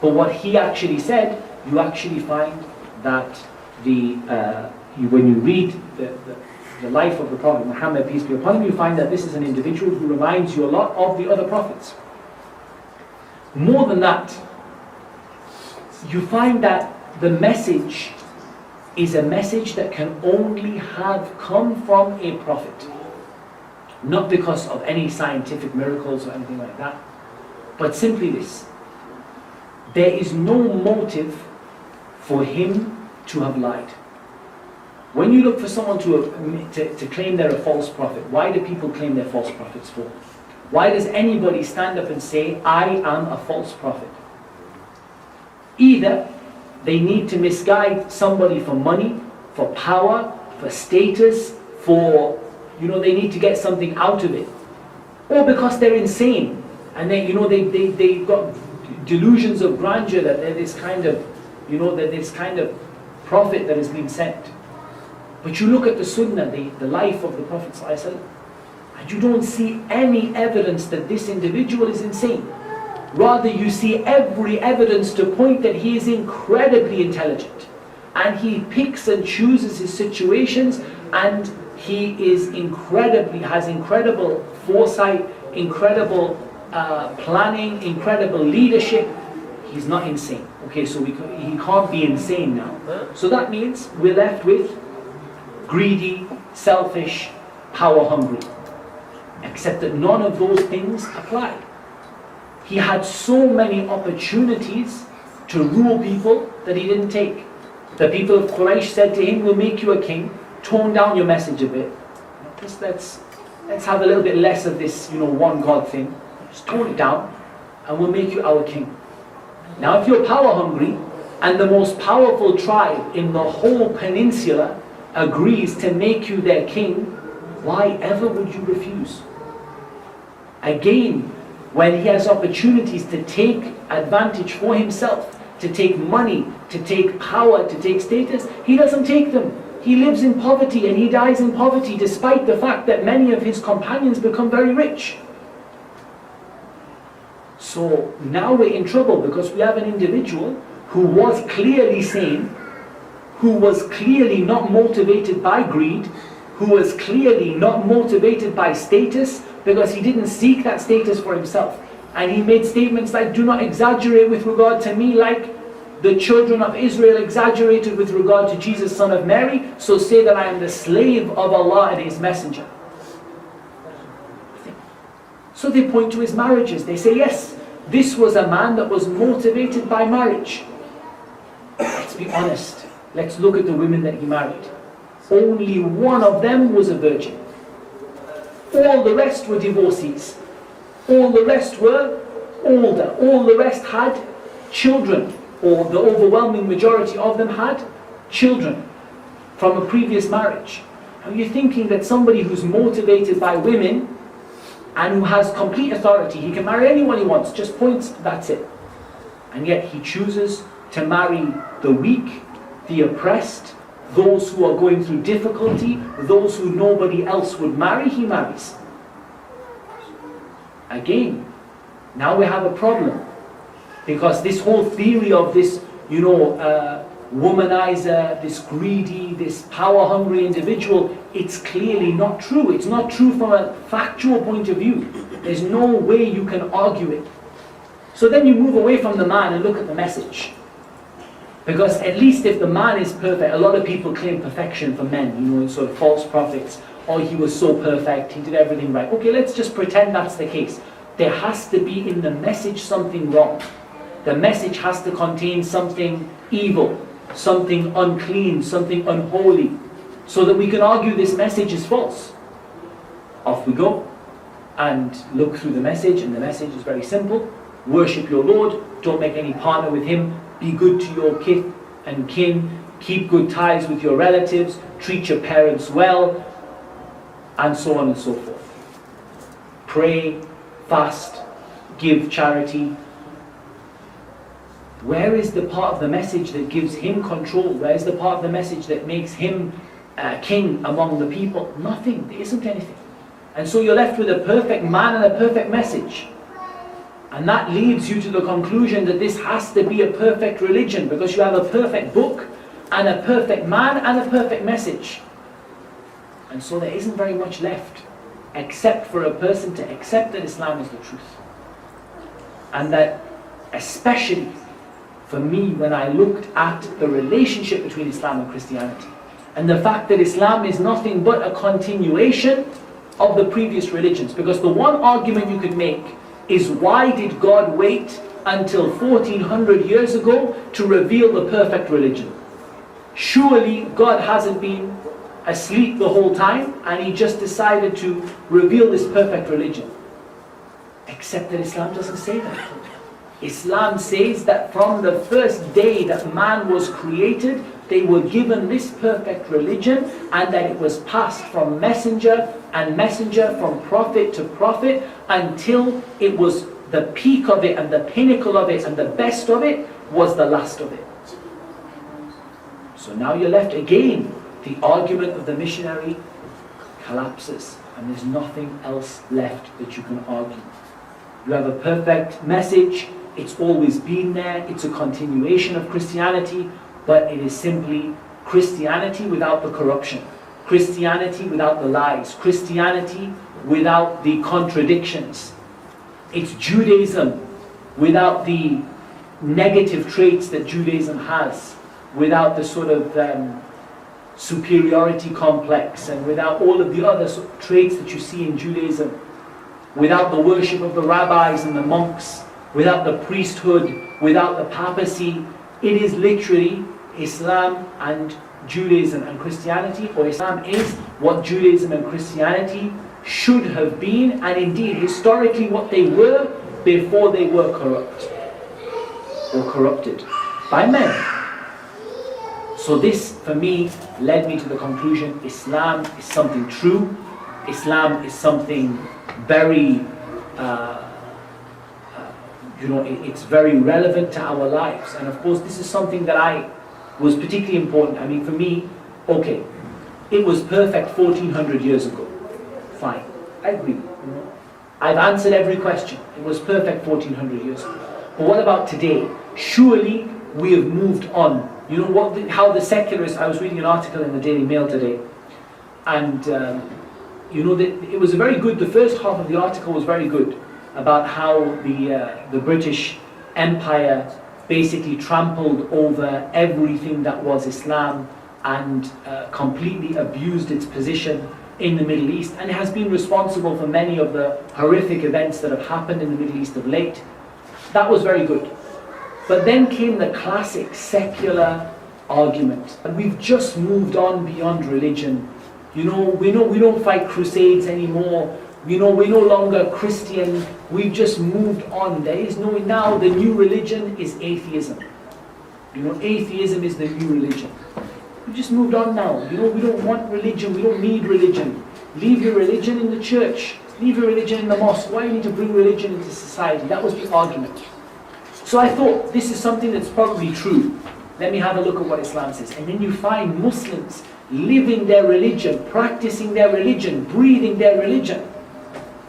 but what he actually said. You actually find that when you read the life of the Prophet Muhammad, peace be upon him, you find that this is an individual who reminds you a lot of the other prophets. More than that, you find that the message is a message that can only have come from a prophet. Not because of any scientific miracles or anything like that, but simply this. There is no motive for him to have lied. When you look for someone to claim they're a false prophet, why do people claim they're false prophets for? Why does anybody stand up and say, I am a false prophet? Either they need to misguide somebody for money, for power, for status, for, they need to get something out of it. Or because they're insane, and they've got delusions of grandeur that they're this kind of, prophet that has been sent. But you look at the Sunnah, the life of the Prophet ﷺ, and you don't see any evidence that this individual is insane. Rather, you see every evidence to point that he is incredibly intelligent, and he picks and chooses his situations, and he has incredible foresight, incredible planning, incredible leadership. he's not insane. Okay, so he can't be insane now. So that means we're left with greedy, selfish, power hungry. Except that none of those things apply. He had so many opportunities to rule people that he didn't take. The people of Quraysh said to him, we'll make you a king, tone down your message a bit. Just let's have a little bit less of this, one God thing. Just tone it down and we'll make you our king. Now if you're power hungry and the most powerful tribe in the whole peninsula agrees to make you their king, why ever would you refuse? Again, when he has opportunities to take advantage for himself, to take money, to take power, to take status, he doesn't take them. He lives in poverty and he dies in poverty despite the fact that many of his companions become very rich. So now we're in trouble because we have an individual who was clearly sane, who was clearly not motivated by greed, who was clearly not motivated by status, because he didn't seek that status for himself. And he made statements like, do not exaggerate with regard to me like the children of Israel exaggerated with regard to Jesus, son of Mary, so say that I am the slave of Allah and His Messenger. So they point to his marriages. They say, yes, this was a man that was motivated by marriage. Let's be honest. Let's look at the women that he married. Only one of them was a virgin. All the rest were divorcees. All the rest were older. All the rest had children, or the overwhelming majority of them had children from a previous marriage. Are you thinking that somebody who's motivated by women and who has complete authority, he can marry anyone he wants, just points, that's it. And yet he chooses to marry the weak, the oppressed, those who are going through difficulty, those who nobody else would marry, he marries. Again, now we have a problem. Because this whole theory of this, womanizer, this greedy, this power-hungry individual, it's clearly not true. It's not true from a factual point of view. There's no way you can argue it. So then you move away from the man and look at the message. Because at least if the man is perfect, a lot of people claim perfection for men, sort of false prophets. Oh, he was so perfect, he did everything right. Okay, let's just pretend that's the case. There has to be in the message something wrong. The message has to contain something evil, something unclean, something unholy, so that we can argue this message is false. Off we go and look through the message, and the message is very simple. Worship your Lord, don't make any partner with Him, be good to your kith and kin, keep good ties with your relatives, treat your parents well, and so on and so forth. Pray, fast, give charity. Where is the part of the message that gives him control? Where is the part of the message that makes him king among the people? Nothing. There isn't anything. And so you're left with a perfect man and a perfect message. And that leads you to the conclusion that this has to be a perfect religion, because you have a perfect book and a perfect man and a perfect message. And so there isn't very much left except for a person to accept that Islam is the truth. And that, especially for me, when I looked at the relationship between Islam and Christianity, and the fact that Islam is nothing but a continuation of the previous religions. Because the one argument you could make is, why did God wait until 1400 years ago to reveal the perfect religion? Surely God hasn't been asleep the whole time and He just decided to reveal this perfect religion. Except that Islam doesn't say that. Islam says that from the first day that man was created, they were given this perfect religion, and that it was passed from messenger and messenger, from prophet to prophet, until it was the peak of it and the pinnacle of it and the best of it was the last of it. So now you're left again. The argument of the missionary collapses, and there's nothing else left that you can argue. You have a perfect message. It's always been there. It's a continuation of Christianity, but it is simply Christianity without the corruption, Christianity without the lies, Christianity without the contradictions. It's Judaism without the negative traits that Judaism has, without the sort of superiority complex, and without all of the other traits that you see in Judaism, without the worship of the rabbis and the monks, without the priesthood, without the papacy. It is literally Islam and Judaism and Christianity, or Islam is what Judaism and Christianity should have been, and indeed historically what they were before they were corrupt or corrupted by men. So this, for me, led me to the conclusion: Islam is something true. Islam is something very, it's very relevant to our lives. And of course, this is something that was particularly important. I mean, for me, okay, it was perfect 1400 years ago. Fine, I agree. I've answered every question. It was perfect 1400 years ago. But what about today? Surely we have moved on. You know how the secularists, I was reading an article in the Daily Mail today, and it was the first half of the article was very good, about how the British Empire basically trampled over everything that was Islam, and completely abused its position in the Middle East, and it has been responsible for many of the horrific events that have happened in the Middle East of late. That was very good. But then came the classic secular argument, and we've just moved on beyond religion. We don't fight crusades anymore. We're no longer Christian. We've just moved on. Now the new religion is atheism. Atheism is the new religion. We've just moved on now. We don't want religion. We don't need religion. Leave your religion in the church. Leave your religion in the mosque. Why do you need to bring religion into society? That was the argument. So I thought, this is something that's probably true. Let me have a look at what Islam says. And then you find Muslims living their religion, practicing their religion, breathing their religion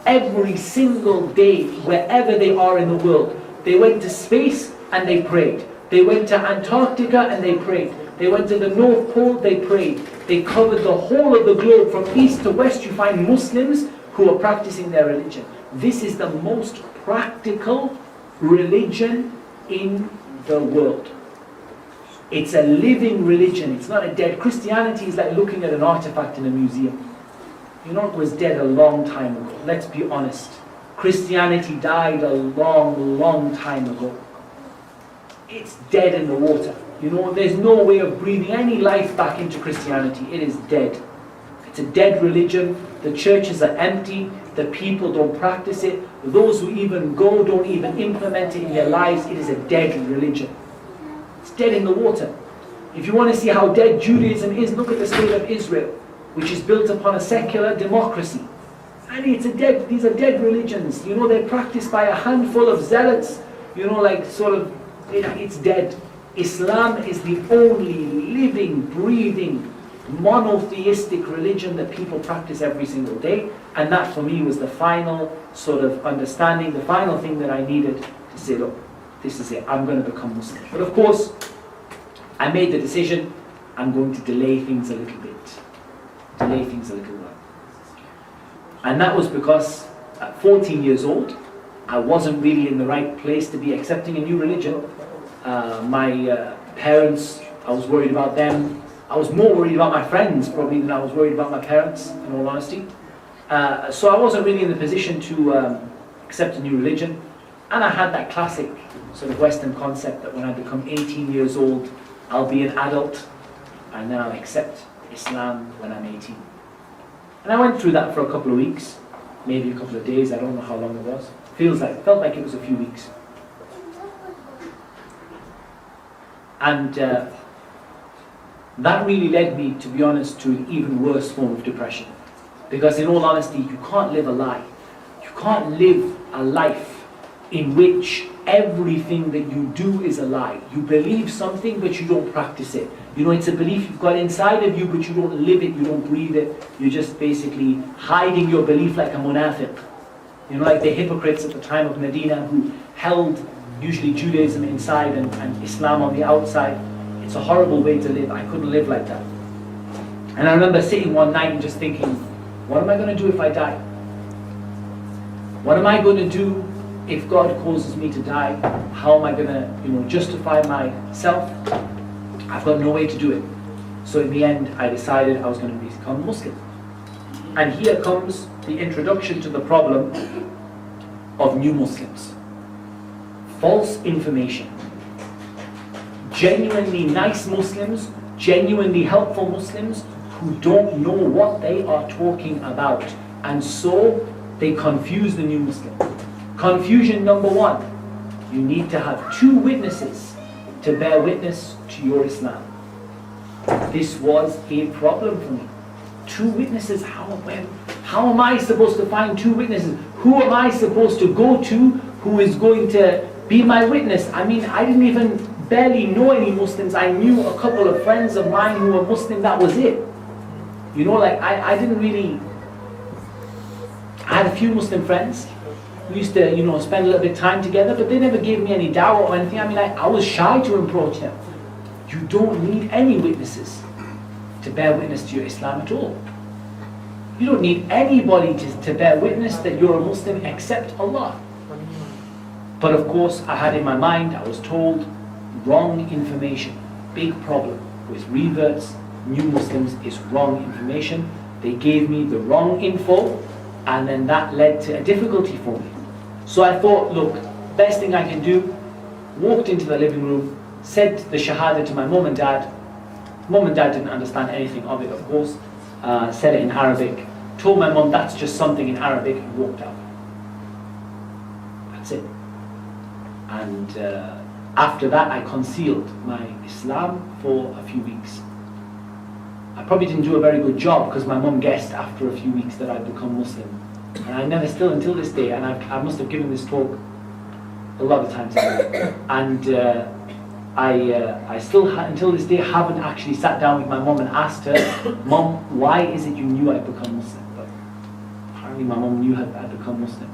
every single day, wherever they are in the world. They went to space and they prayed. They went to Antarctica and they prayed. They went to the North Pole, they prayed. They covered the whole of the globe from east to west. You find Muslims who are practicing their religion. This is the most practical religion in the world. It's a living religion. It's not a dead. Christianity is like looking at an artifact in a museum. It was dead a long time ago. Let's be honest. Christianity died a long, long time ago. It's dead in the water. There's no way of breathing any life back into Christianity. It is dead. It's a dead religion. The churches are empty. The people don't practice it. Those who even go don't even implement it in their lives. It is a dead religion. It's dead in the water. If you want to see how dead Judaism is, look at the state of Israel, which is built upon a secular democracy. And these are dead religions. They're practiced by a handful of zealots. It's dead. Islam is the only living, breathing, monotheistic religion that people practice every single day. And that for me was the final sort of understanding, the final thing that I needed to say, look, this is it, I'm going to become Muslim. But of course, I made the decision, I'm going to delay things a little bit. Delay things a little while. And that was because at 14 years old, I wasn't really in the right place to be accepting a new religion. My parents, I was worried about them. I was more worried about my friends probably than I was worried about my parents, in all honesty. So I wasn't really in the position to accept a new religion. And I had that classic sort of Western concept that when I become 18 years old, I'll be an adult, and then I'll accept Islam when I'm 18. And I went through that for a couple of weeks, maybe a couple of days, I don't know how long it was. Felt like it was a few weeks. And that really led me, to be honest, to an even worse form of depression. Because in all honesty, you can't live a lie. You can't live a life in which everything that you do is a lie. You believe something, but you don't practice it. It's a belief you've got inside of you, but you don't live it, you don't breathe it. You're just basically hiding your belief like a munafiq. Like the hypocrites at the time of Medina who held usually Judaism inside and Islam on the outside. It's a horrible way to live. I couldn't live like that. And I remember sitting one night and just thinking, what am I going to do if I die? What am I going to do if God causes me to die, how am I going to, justify myself? I've got no way to do it. So in the end, I decided I was going to become Muslim. And here comes the introduction to the problem of new Muslims. False information. Genuinely nice Muslims, genuinely helpful Muslims who don't know what they are talking about. And so they confuse the new Muslim. Confusion number one, you need to have 2 witnesses to bear witness to your Islam. This was a problem for me. 2 witnesses, how am I supposed to find 2 witnesses? Who am I supposed to go to who is going to be my witness? I mean, I didn't even barely know any Muslims. I knew a couple of friends of mine who were Muslim, that was it. I didn't really, I had a few Muslim friends. We used to, spend a little bit of time together, but they never gave me any dawah or anything. I mean, I was shy to approach them. You don't need any witnesses to bear witness to your Islam at all. You don't need anybody to bear witness that you're a Muslim except Allah. But of course, I had in my mind, I was told, wrong information. Big problem with reverts, new Muslims, is wrong information. They gave me the wrong info, and then that led to a difficulty for me. So I thought, look, best thing I can do, walked into the living room, said the Shahada to my mom and dad. Mom and dad didn't understand anything of it, of course. Said it in Arabic. Told my mom that's just something in Arabic, and walked out. That's it. And after that, I concealed my Islam for a few weeks. I probably didn't do a very good job because my mom guessed after a few weeks that I'd become Muslim. And I never still, until this day, and I must have given this talk a lot of times ago. And I still, until this day, haven't actually sat down with my mom and asked her, Mom, why is it you knew I'd become Muslim? But apparently my mom knew I'd become Muslim.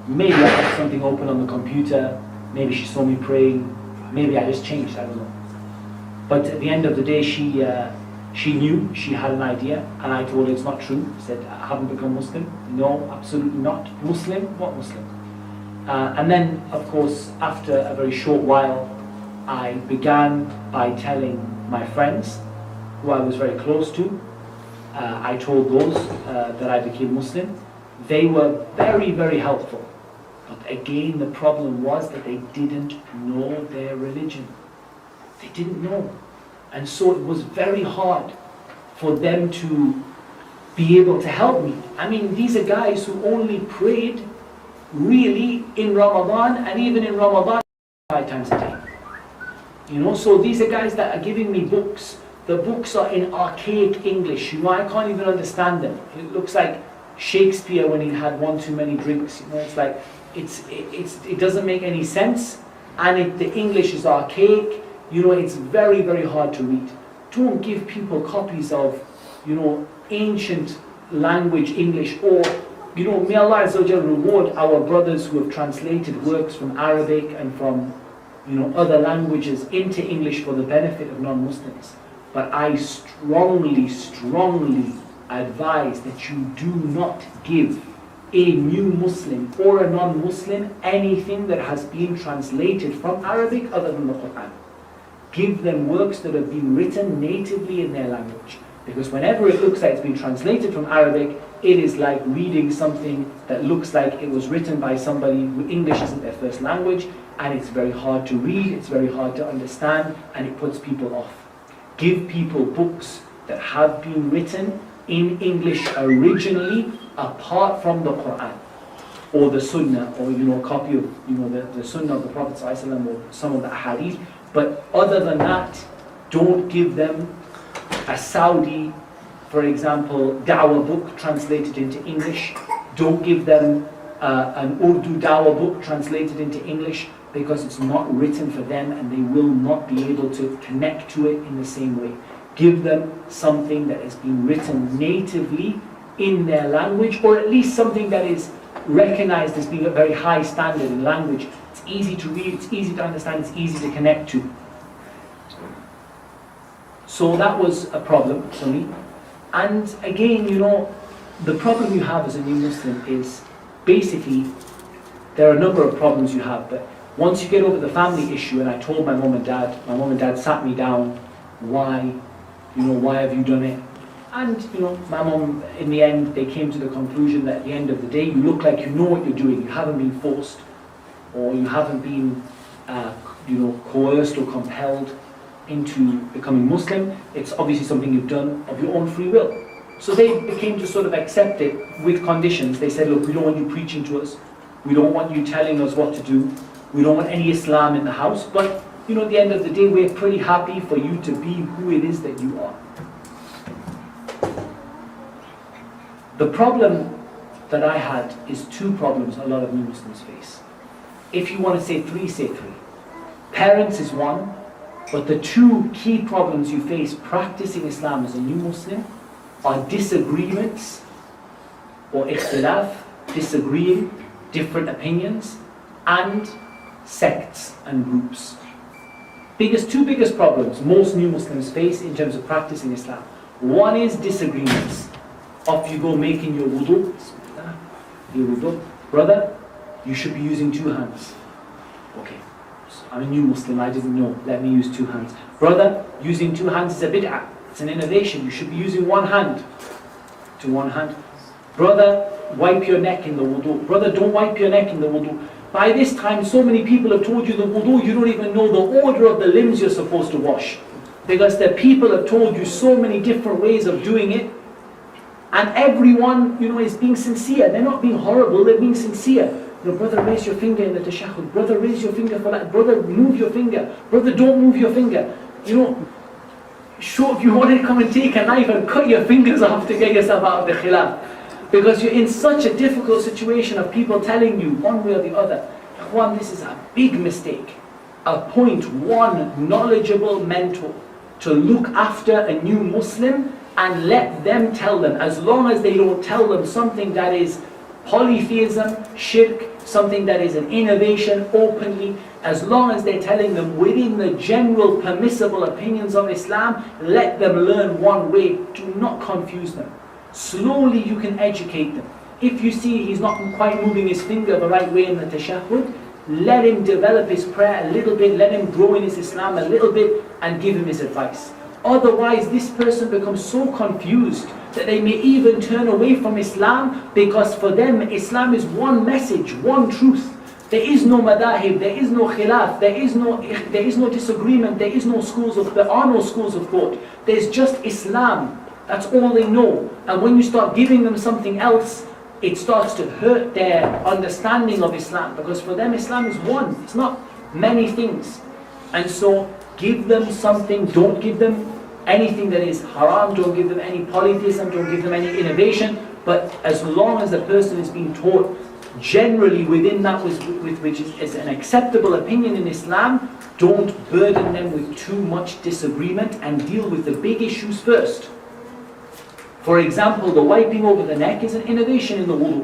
Maybe I had something open on the computer, maybe she saw me praying, maybe I just changed, I don't know. But at the end of the day, she knew, she had an idea, and I told her it's not true. I said, I haven't become Muslim. No, absolutely not. Muslim? What Muslim? And then, of course, after a very short while, I began by telling my friends, who I was very close to. I told those that I became Muslim. They were very, very helpful. But again, the problem was that they didn't know their religion. They didn't know. And so it was very hard for them to be able to help me. I mean, these are guys who only prayed really in Ramadan, and even in Ramadan 5 times a day. So these are guys that are giving me books. The books are in archaic English. I can't even understand them. It looks like Shakespeare when he had one too many drinks. It's like, it doesn't make any sense, and the English is archaic. It's very, very hard to read. Don't give people copies of, ancient language English, or, may Allah Azza wa Jal reward our brothers who have translated works from Arabic and from, other languages into English for the benefit of non-Muslims. But I strongly, strongly advise that you do not give a new Muslim or a non-Muslim anything that has been translated from Arabic other than the Quran. Give them works that have been written natively in their language. Because whenever it looks like it's been translated from Arabic, it is like reading something that looks like it was written by somebody who English isn't their first language, and it's very hard to read, it's very hard to understand, and it puts people off. Give people books that have been written in English originally, apart from the Quran or the Sunnah, or a copy of the Sunnah of the Prophet ﷺ, or some of the Hadith. But other than that, don't give them a Saudi, for example, dawah book translated into English. Don't give them an Urdu dawah book translated into English, because it's not written for them and they will not be able to connect to it in the same way. Give them something that has been written natively in their language, or at least something that is recognized as being a very high standard in language. It's easy to read, it's easy to understand, it's easy to connect to. So that was a problem for me. And again, the problem you have as a new Muslim is basically there are a number of problems you have, but once you get over the family issue, and I told my mum and dad sat me down, why have you done it? And, my mum, in the end, they came to the conclusion that at the end of the day, you look like you know what you're doing. You haven't been forced, or you haven't been, coerced or compelled into becoming Muslim. It's obviously something you've done of your own free will. So they became to sort of accept it with conditions. They said, look, we don't want you preaching to us. We don't want you telling us what to do. We don't want any Islam in the house. But, at the end of the day, we're pretty happy for you to be who it is that you are. The problem that I had is two problems a lot of new Muslims face. If you want to say three, say three. Parents is one, but the two key problems you face practicing Islam as a new Muslim are disagreements, or ikhtilaf, disagreeing, different opinions, and sects and groups. Two biggest problems most new Muslims face in terms of practicing Islam. One is disagreements. Off you go making your wudu. Brother, you should be using two hands. Okay, I'm a new Muslim, I didn't know. Let me use two hands. Brother, using two hands is a bid'ah. It's an innovation. You should be using one hand to one hand. Brother, wipe your neck in the wudu. Brother, don't wipe your neck in the wudu. By this time, so many people have told you the wudu, you don't even know the order of the limbs you're supposed to wash. Because the people have told you so many different ways of doing it. And everyone, is being sincere. They're not being horrible, they're being sincere. Brother, raise your finger in the tashahhud. Brother, raise your finger for that. Brother, move your finger. Brother, don't move your finger. Sure, if you want to come and take a knife and cut your fingers off to get yourself out of the khilaf. Because you're in such a difficult situation of people telling you one way or the other. Ikhwan, this is a big mistake. Appoint one knowledgeable mentor to look after a new Muslim and let them tell them, as long as they don't tell them something that is polytheism, shirk, something that is an innovation openly, as long as they're telling them within the general permissible opinions of Islam, let them learn one way. Do not confuse them. Slowly you can educate them. If you see he's not quite moving his finger the right way in the tashahhud, let him develop his prayer a little bit, let him grow in his Islam a little bit, and give him his advice. Otherwise, this person becomes so confused that they may even turn away from Islam, because for them, Islam is one message, one truth. There is no madahib, there is no khilaf, there is no disagreement, there are no schools of thought. There's just Islam. That's all they know. And when you start giving them something else, it starts to hurt their understanding of Islam, because for them Islam is one. It's not many things. And so give them something. Don't give them anything that is haram. Don't give them any polytheism. Don't give them any innovation. But as long as the person is being taught generally within that which is an acceptable opinion in Islam, don't burden them with too much disagreement, and deal with the big issues first. For example, the wiping over the neck is an innovation in the wudu,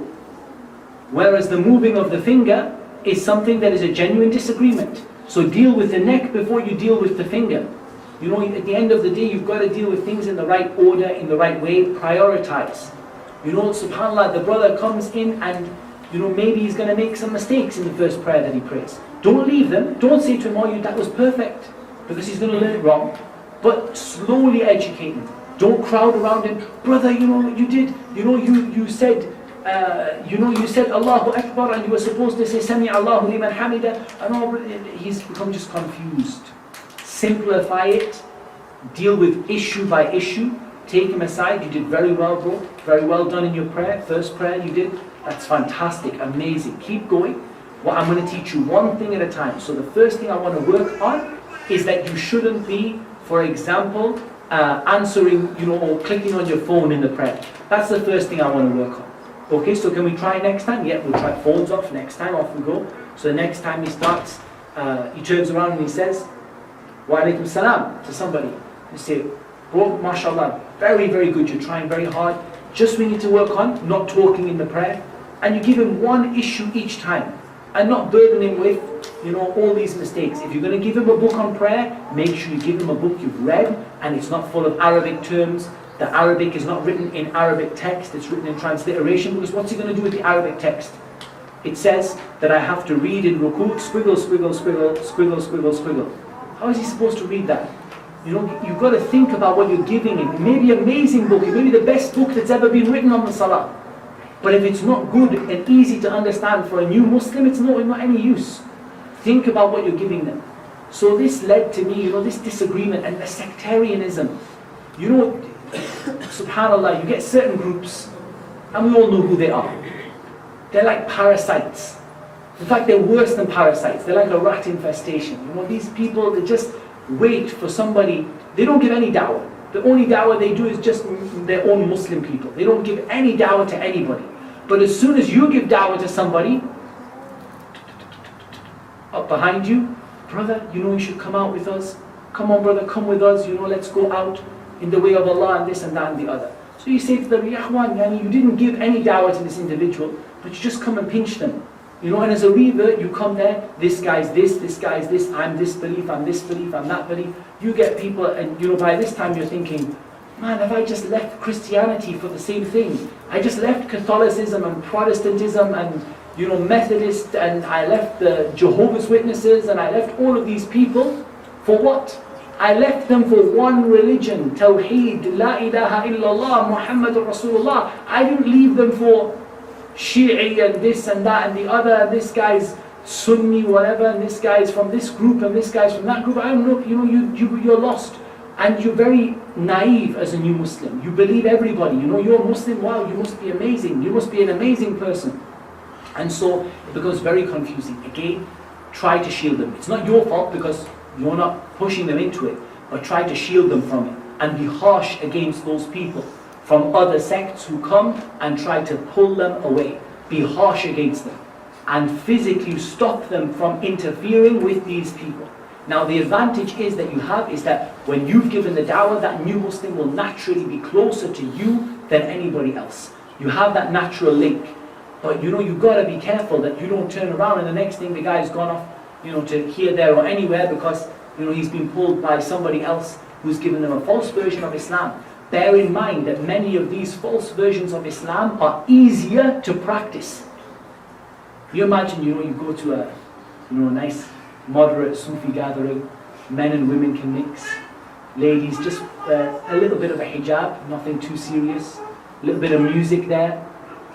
whereas the moving of the finger is something that is a genuine disagreement. So deal with the neck before you deal with the finger. At the end of the day, you've got to deal with things in the right order, in the right way, prioritize. SubhanAllah, the brother comes in and, maybe he's going to make some mistakes in the first prayer that he prays. Don't leave them. Don't say to him, oh, that was perfect, because he's going to learn it wrong. But slowly educate him. Don't crowd around him. Brother, you did. You said Allahu Akbar, and you were supposed to say Sami Allahu liman hamida. And all, he's become just confused. Simplify it. Deal with issue by issue. Take him aside. You did very well, bro. Very well done in your prayer. First prayer you did. That's fantastic. Amazing. Keep going. Well, I'm going to teach you one thing at a time. So the first thing I want to work on is that you shouldn't be, for example, answering, or clicking on your phone in the prayer. That's the first thing I want to work on. Okay, so can we try next time? Yeah, we'll try phones off next time. Off we go. So the next time he starts, he turns around and he says, Wa alaikum salam to somebody. You say, bro, mashallah, very, very good. You're trying very hard. Just we need to work on not talking in the prayer. And you give him one issue each time, and not burden him with, all these mistakes. If you're going to give him a book on prayer, make sure you give him a book you've read, and it's not full of Arabic terms. The Arabic is not written in Arabic text, it's written in transliteration, because what's he going to do with the Arabic text? It says that that I have to read in ruku, squiggle, squiggle, squiggle, squiggle, squiggle, squiggle. How is he supposed to read that? You know, you've got to think about what you're giving him. It may be an amazing book, it may be the best book that's ever been written on the salah. But if it's not good and easy to understand for a new Muslim, it's not any use. Think about what you're giving them. So this led to me, this disagreement and the sectarianism. Subhanallah, you get certain groups, and we all know who they are. They're like parasites. In fact, they're worse than parasites. They're like a rat infestation. These people, they just wait for somebody. They don't give any da'wah. The only da'wah they do is just their own Muslim people. They don't give any da'wah to anybody. But as soon as you give da'wah to somebody, up behind you, brother, you should come out with us. Come on, brother, come with us. Let's go out in the way of Allah and this and that and the other. So you say to them, Ya Akhwan, you didn't give any da'wah to this individual, but you just come and pinch them. And as a revert, you come there, this guy's this guy's this, I'm this belief, I'm that belief. You get people, and by this time you're thinking, man, have I just left Christianity for the same thing? I just left Catholicism and Protestantism and Methodist, and I left the Jehovah's Witnesses, and I left all of these people for what? I left them for one religion, Tawheed, La ilaha illallah, Muhammadur Rasulullah. I didn't leave them for Shi'i and this and that and the other, and this guy's Sunni, whatever, and this guy's from this group and this guy's from that group. I don't know, you're lost. And you're very naive as a new Muslim. You believe everybody. You're a Muslim, wow, you must be amazing. You must be an amazing person. And so it becomes very confusing. Again, try to shield them. It's not your fault because you're not pushing them into it, but try to shield them from it and be harsh against those people from other sects who come and try to pull them away. Be harsh against them and physically stop them from interfering with these people. Now the advantage is that when you've given the da'wah, that new Muslim will naturally be closer to you than anybody else. You have that natural link. But you've got to be careful that you don't turn around and the next thing the guy's gone off to here, there or anywhere because he's been pulled by somebody else who's given them a false version of Islam. Bear in mind that many of these false versions of Islam are easier to practice. You imagine, you go to a nice moderate Sufi gathering, men and women can mix, ladies just a little bit of a hijab, nothing too serious, a little bit of music there,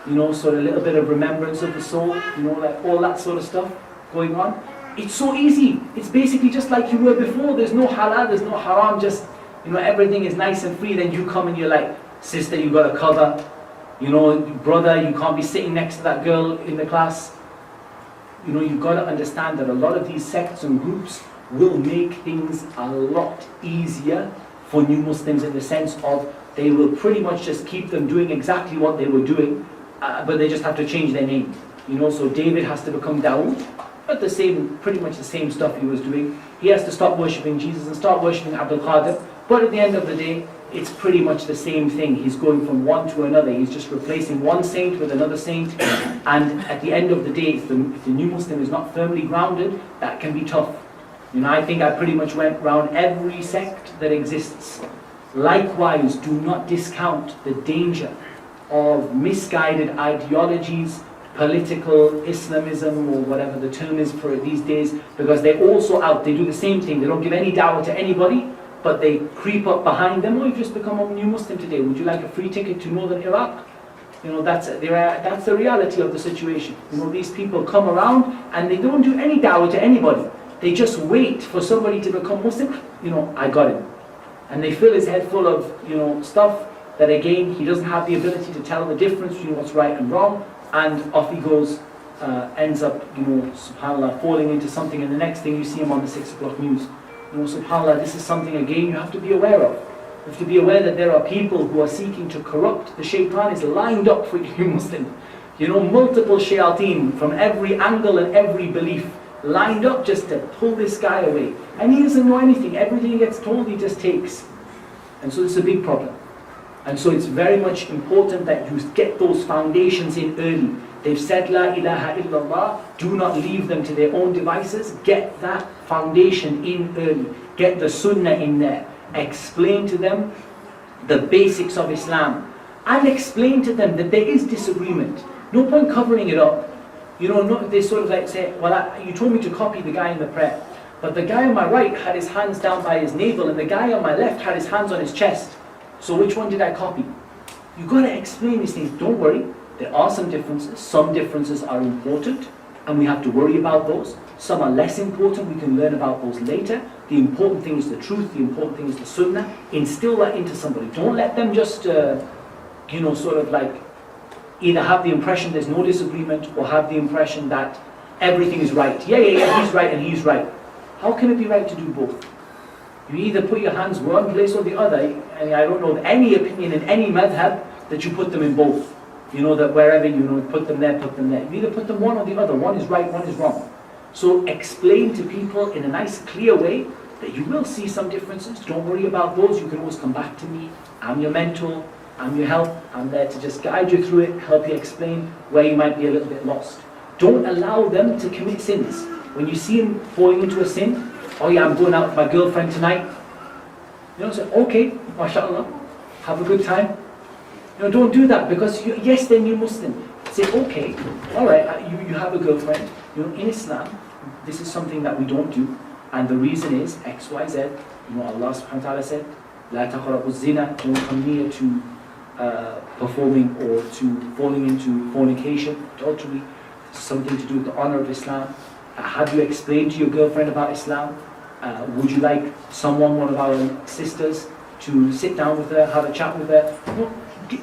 sort of a little bit of remembrance of the soul, like all that sort of stuff going on. It's so easy. It's basically just like you were before. There's no halal, there's no haram, just everything is nice and free. Then you come and you're like, sister, you got to cover, brother, you can't be sitting next to that girl in the class. You've got to understand that a lot of these sects and groups will make things a lot easier for new Muslims in the sense of they will pretty much just keep them doing exactly what they were doing, but they just have to change their name. So David has to become Dawood, but pretty much the same stuff he was doing. He has to stop worshipping Jesus and start worshipping Abdul Qadir, but at the end of the day, it's pretty much the same thing. He's going from one to another. He's just replacing one saint with another saint, and at the end of the day, if the new Muslim is not firmly grounded, that can be tough. I think I pretty much went around every sect that exists. Likewise, do not discount the danger of misguided ideologies, political Islamism or whatever the term is for it these days, because they're also out, they do the same thing. They don't give any da'wah to anybody, but they creep up behind them. You've just become a new Muslim today. Would you like a free ticket to northern Iraq? That's the reality of the situation. These people come around and they don't do any da'wah to anybody. They just wait for somebody to become Muslim. I got him. And they fill his head full of stuff that again he doesn't have the ability to tell the difference between what's right and wrong, and off he goes, ends up subhanAllah falling into something, and the next thing you see him on the 6 o'clock news. SubhanAllah, this is something again you have to be aware of. You have to be aware that there are people who are seeking to corrupt. The shaitan is lined up for you Muslim. Multiple shayateen from every angle and every belief lined up just to pull this guy away. And he doesn't know anything. Everything he gets told he just takes. And so it's a big problem. And so it's very much important that you get those foundations in early. They've said La ilaha illallah, do not leave them to their own devices. Get that foundation in early. Get the sunnah in there. Explain to them the basics of Islam. And explain to them that there is disagreement. No point covering it up. You know, no, they sort of like say, well, you told me to copy the guy in the prayer, but the guy on my right had his hands down by his navel, and the guy on my left had his hands on his chest. So which one did I copy? You've got to explain these things. Don't worry, there are some differences. Some differences are important, and we have to worry about those. Some are less important, we can learn about those later. The important thing is the truth, the important thing is the sunnah. Instill that into somebody. Don't let them just, you know, sort of like, either have the impression there's no disagreement, or have the impression that everything is right. Yeah, he's right and he's right. How can it be right to do both? You either put your hands one place or the other, and I don't know of any opinion in any madhab that you put them in both. You know, that wherever you know, put them there, put them there. You either put them one or the other. One is right, one is wrong. So explain to people in a nice, clear way that you will see some differences. Don't worry about those. You can always come back to me. I'm your mentor. I'm your help. I'm there to just guide you through it, help you explain where you might be a little bit lost. Don't allow them to commit sins. When you see them falling into a sin, oh yeah, I'm going out with my girlfriend tonight. You know, say, okay, mashallah, have a good time. You know, don't do that, because yes, they're new Muslim. Say, okay, all right, you have a girlfriend. You know, in Islam, this is something that we don't do, and the reason is X, Y, Z. You know, Allah subhanahu wa ta'ala said, لا تقربوا الزنا, don't come near to performing or to falling into fornication, adultery. Something to do with the honor of Islam. Have you explained to your girlfriend about Islam? Would you like someone, one of our sisters, to sit down with her, have a chat with her? You know,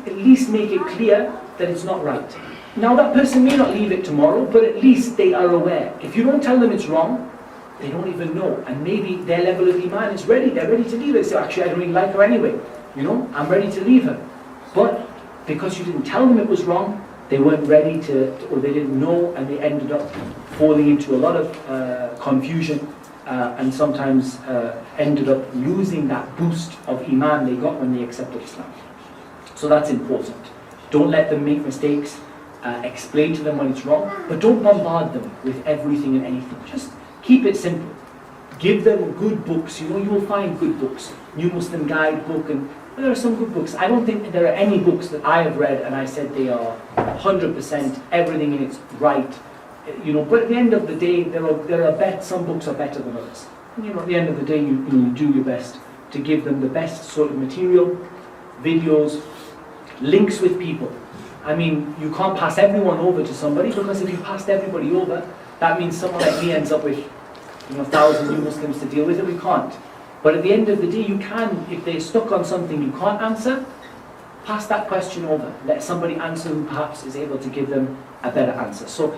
at least make it clear that it's not right. Now that person may not leave it tomorrow, but at least they are aware. If you don't tell them it's wrong, they don't even know. And maybe their level of iman is ready. They're ready to leave it. They say, actually, I don't really like her anyway. You know, I'm ready to leave her. But because you didn't tell them it was wrong, they weren't ready to, or they didn't know, and they ended up falling into a lot of confusion, and sometimes ended up losing that boost of iman they got when they accepted Islam. So that's important. Don't let them make mistakes. Explain to them when it's wrong, but don't bombard them with everything and anything. Just keep it simple. Give them good books. You know, you will find good books. New Muslim Guide book, and there are some good books. I don't think there are any books that I have read and I said they are 100% everything in it's right. You know, but at the end of the day, some books are better than others. And, you know, at the end of the day, you do your best to give them the best sort of material, videos, links with people. I mean, you can't pass everyone over to somebody, because if you passed everybody over, that means someone like me ends up with, you know, 1,000 new Muslims to deal with, and we can't. But at the end of the day, you can, if they're stuck on something you can't answer, pass that question over. Let somebody answer who perhaps is able to give them a better answer. So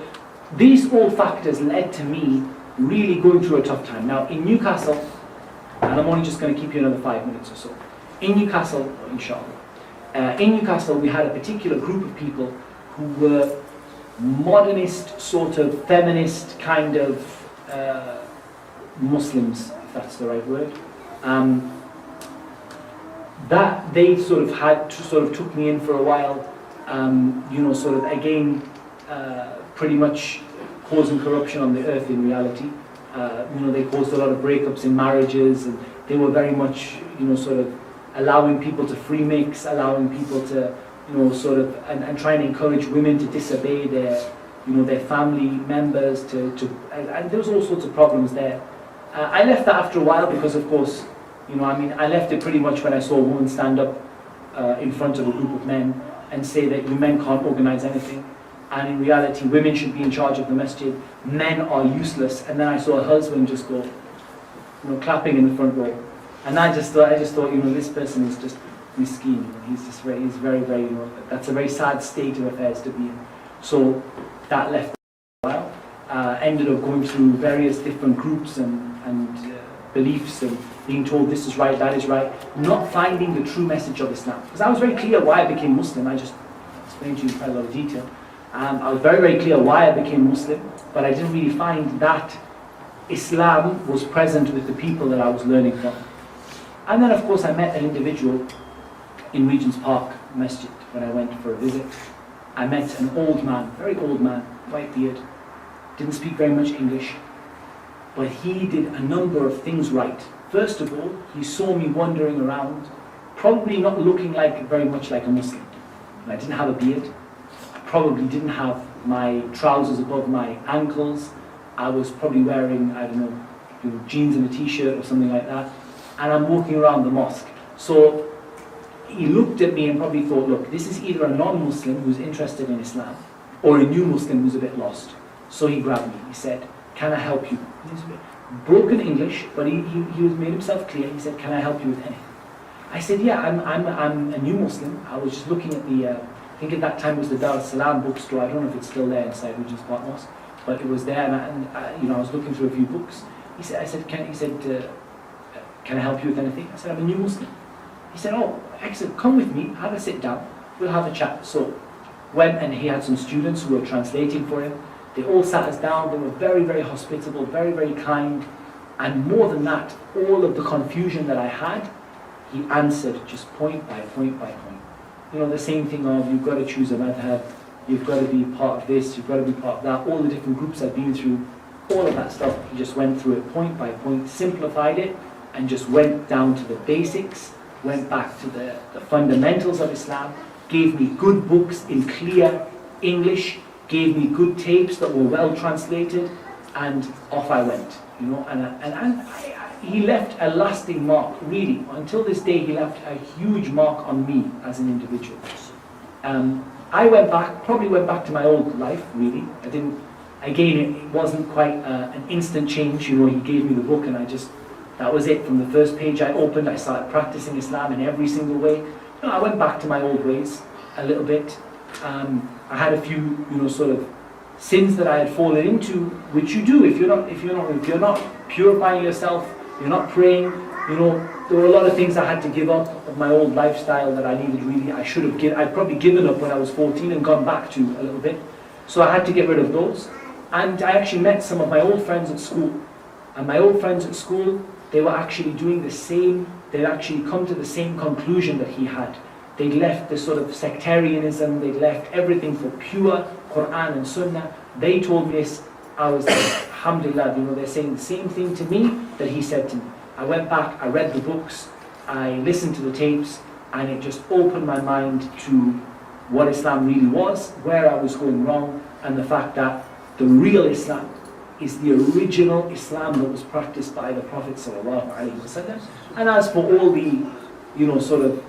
these all factors led to me really going through a tough time. Now in Newcastle, and I'm only just going to keep you another 5 minutes or so. In Newcastle, inshallah, in Newcastle we had a particular group of people who were modernist, sort of feminist kind of Muslims, if that's the right word. That they sort of had to sort of took me in for a while, you know, sort of again, pretty much causing corruption on the earth in reality. You know, they caused a lot of breakups in marriages, and they were very much, you know, sort of allowing people to free mix, allowing people to, you know, sort of, and trying to encourage women to disobey their, you know, their family members and there was all sorts of problems there. I left that after a while because, of course, you know, I mean, I left it pretty much when I saw a woman stand up in front of a group of men and say that you men can't organize anything, and in reality women should be in charge of the masjid, men are useless. And then I saw a husband just go, you know, clapping in the front row, and I just thought, you know, this person is just miskeen. He's very, very, you know, that's a very sad state of affairs to be in. So that left a while. Ended up going through various different groups and beliefs, and being told this is right, that is right, not finding the true message of Islam. Because I was very clear why I became Muslim. I just explained to you in quite a lot of detail. I was very, very clear why I became Muslim, but I didn't really find that Islam was present with the people that I was learning from. And then, of course, I met an individual in Regent's Park Masjid when I went for a visit. I met an old man, very old man, white beard, didn't speak very much English, but he did a number of things right. First of all, he saw me wandering around, probably not looking very much like a Muslim. I didn't have a beard. I probably didn't have my trousers above my ankles. I was probably wearing, I don't know, jeans and a t-shirt or something like that. And I'm walking around the mosque. So he looked at me and probably thought, look, this is either a non-Muslim who's interested in Islam or a new Muslim who's a bit lost. So he grabbed me. He said, can I help you? He's a bit broken English, but he was made himself clear. He said, can I help you with anything? I said, yeah, I'm a new Muslim. I was just looking at the, I think at that time it was the Dar es Salaam bookstore. I don't know if it's still there inside Regent's Park Mosque, but it was there, and I was looking through a few books. He said, can I help you with anything? I said, I'm a new Muslim. He said, oh, excellent, come with me, have a sit down, we'll have a chat. So went, and he had some students who were translating for him. They all sat us down. They were very, very hospitable, very, very kind. And more than that, all of the confusion that I had, he answered just point by point by point. You know, the same thing of, you've got to choose a madhab, you've got to be part of this, you've got to be part of that, all the different groups I've been through, all of that stuff, he just went through it point by point, simplified it, and just went down to the basics, went back to the fundamentals of Islam, gave me good books in clear English, gave me good tapes that were well translated, and off I went. You know, and he left a lasting mark, really. Until this day, he left a huge mark on me as an individual. I probably went back to my old life, really. Again, it wasn't quite an instant change. You know, he gave me the book, and that was it. From the first page I opened, I started practicing Islam in every single way. You know, I went back to my old ways a little bit. I had a few, sort of sins that I had fallen into, which you do if you're not purifying yourself, you're not praying. There were a lot of things I had to give up of my old lifestyle that I needed really. I'd probably given up when I was 14 and gone back to a little bit. So I had to get rid of those. And I actually met some of my old friends at school. And my old friends at school, they were actually doing the same. They'd actually come to the same conclusion that he had. They'd left the sort of sectarianism, they'd left everything for pure Quran and Sunnah. They told me this, I was like, alhamdulillah, they're saying the same thing to me that he said to me. I went back, I read the books, I listened to the tapes, and it just opened my mind to what Islam really was, where I was going wrong, and the fact that the real Islam is the original Islam that was practiced by the Prophet ﷺ. And as for all the, sort of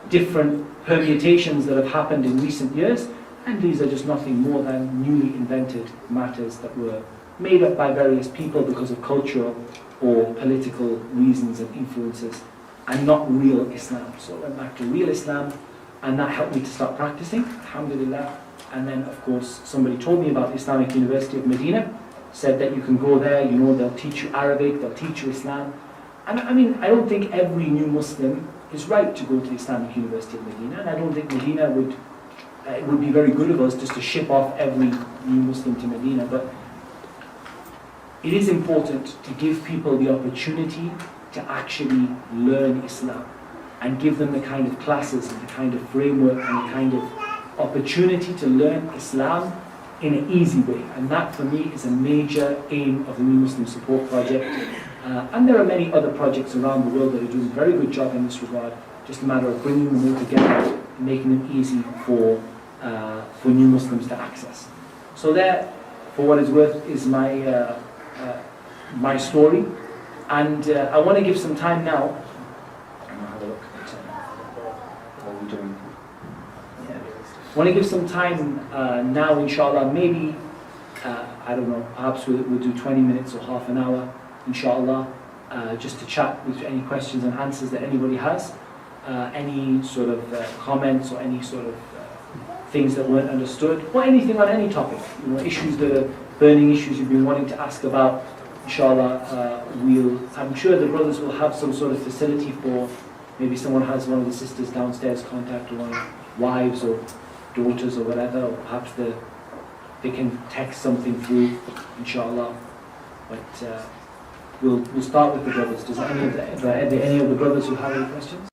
different permutations that have happened in recent years, and these are just nothing more than newly invented matters that were made up by various people because of cultural or political reasons and influences, and not real Islam. So I went back to real Islam, and that helped me to start practicing, alhamdulillah. And then, of course, somebody told me about the Islamic University of Medina, said that you can go there, they'll teach you Arabic, they'll teach you Islam. And I don't think every new Muslim is right to go to the Islamic University of Medina, and I don't think Medina it would be very good of us just to ship off every new Muslim to Medina, but it is important to give people the opportunity to actually learn Islam and give them the kind of classes and the kind of framework and the kind of opportunity to learn Islam in an easy way. And that for me is a major aim of the New Muslim Support Project. And there are many other projects around the world that are doing a very good job in this regard. Just a matter of bringing them all together and making them easy for new Muslims to access. So there, for what it's worth, is my my story. And I want to give some time now. I'm going to have a look at what we're doing. Yeah. I want to give some time now, inshallah. Maybe, I don't know, perhaps we'll do 20 minutes or half an hour, inshallah, just to chat with any questions and answers that anybody has. Any sort of comments or any sort of things that weren't understood, or anything on any topic. Issues that are burning issues you've been wanting to ask about. Inshallah, I'm sure the brothers will have some sort of facility for, maybe someone has one of the sisters downstairs contact, or one of wives or daughters or whatever, or perhaps they can text something through, inshallah. But we'll start with the brothers. Does any of the brothers who have any questions?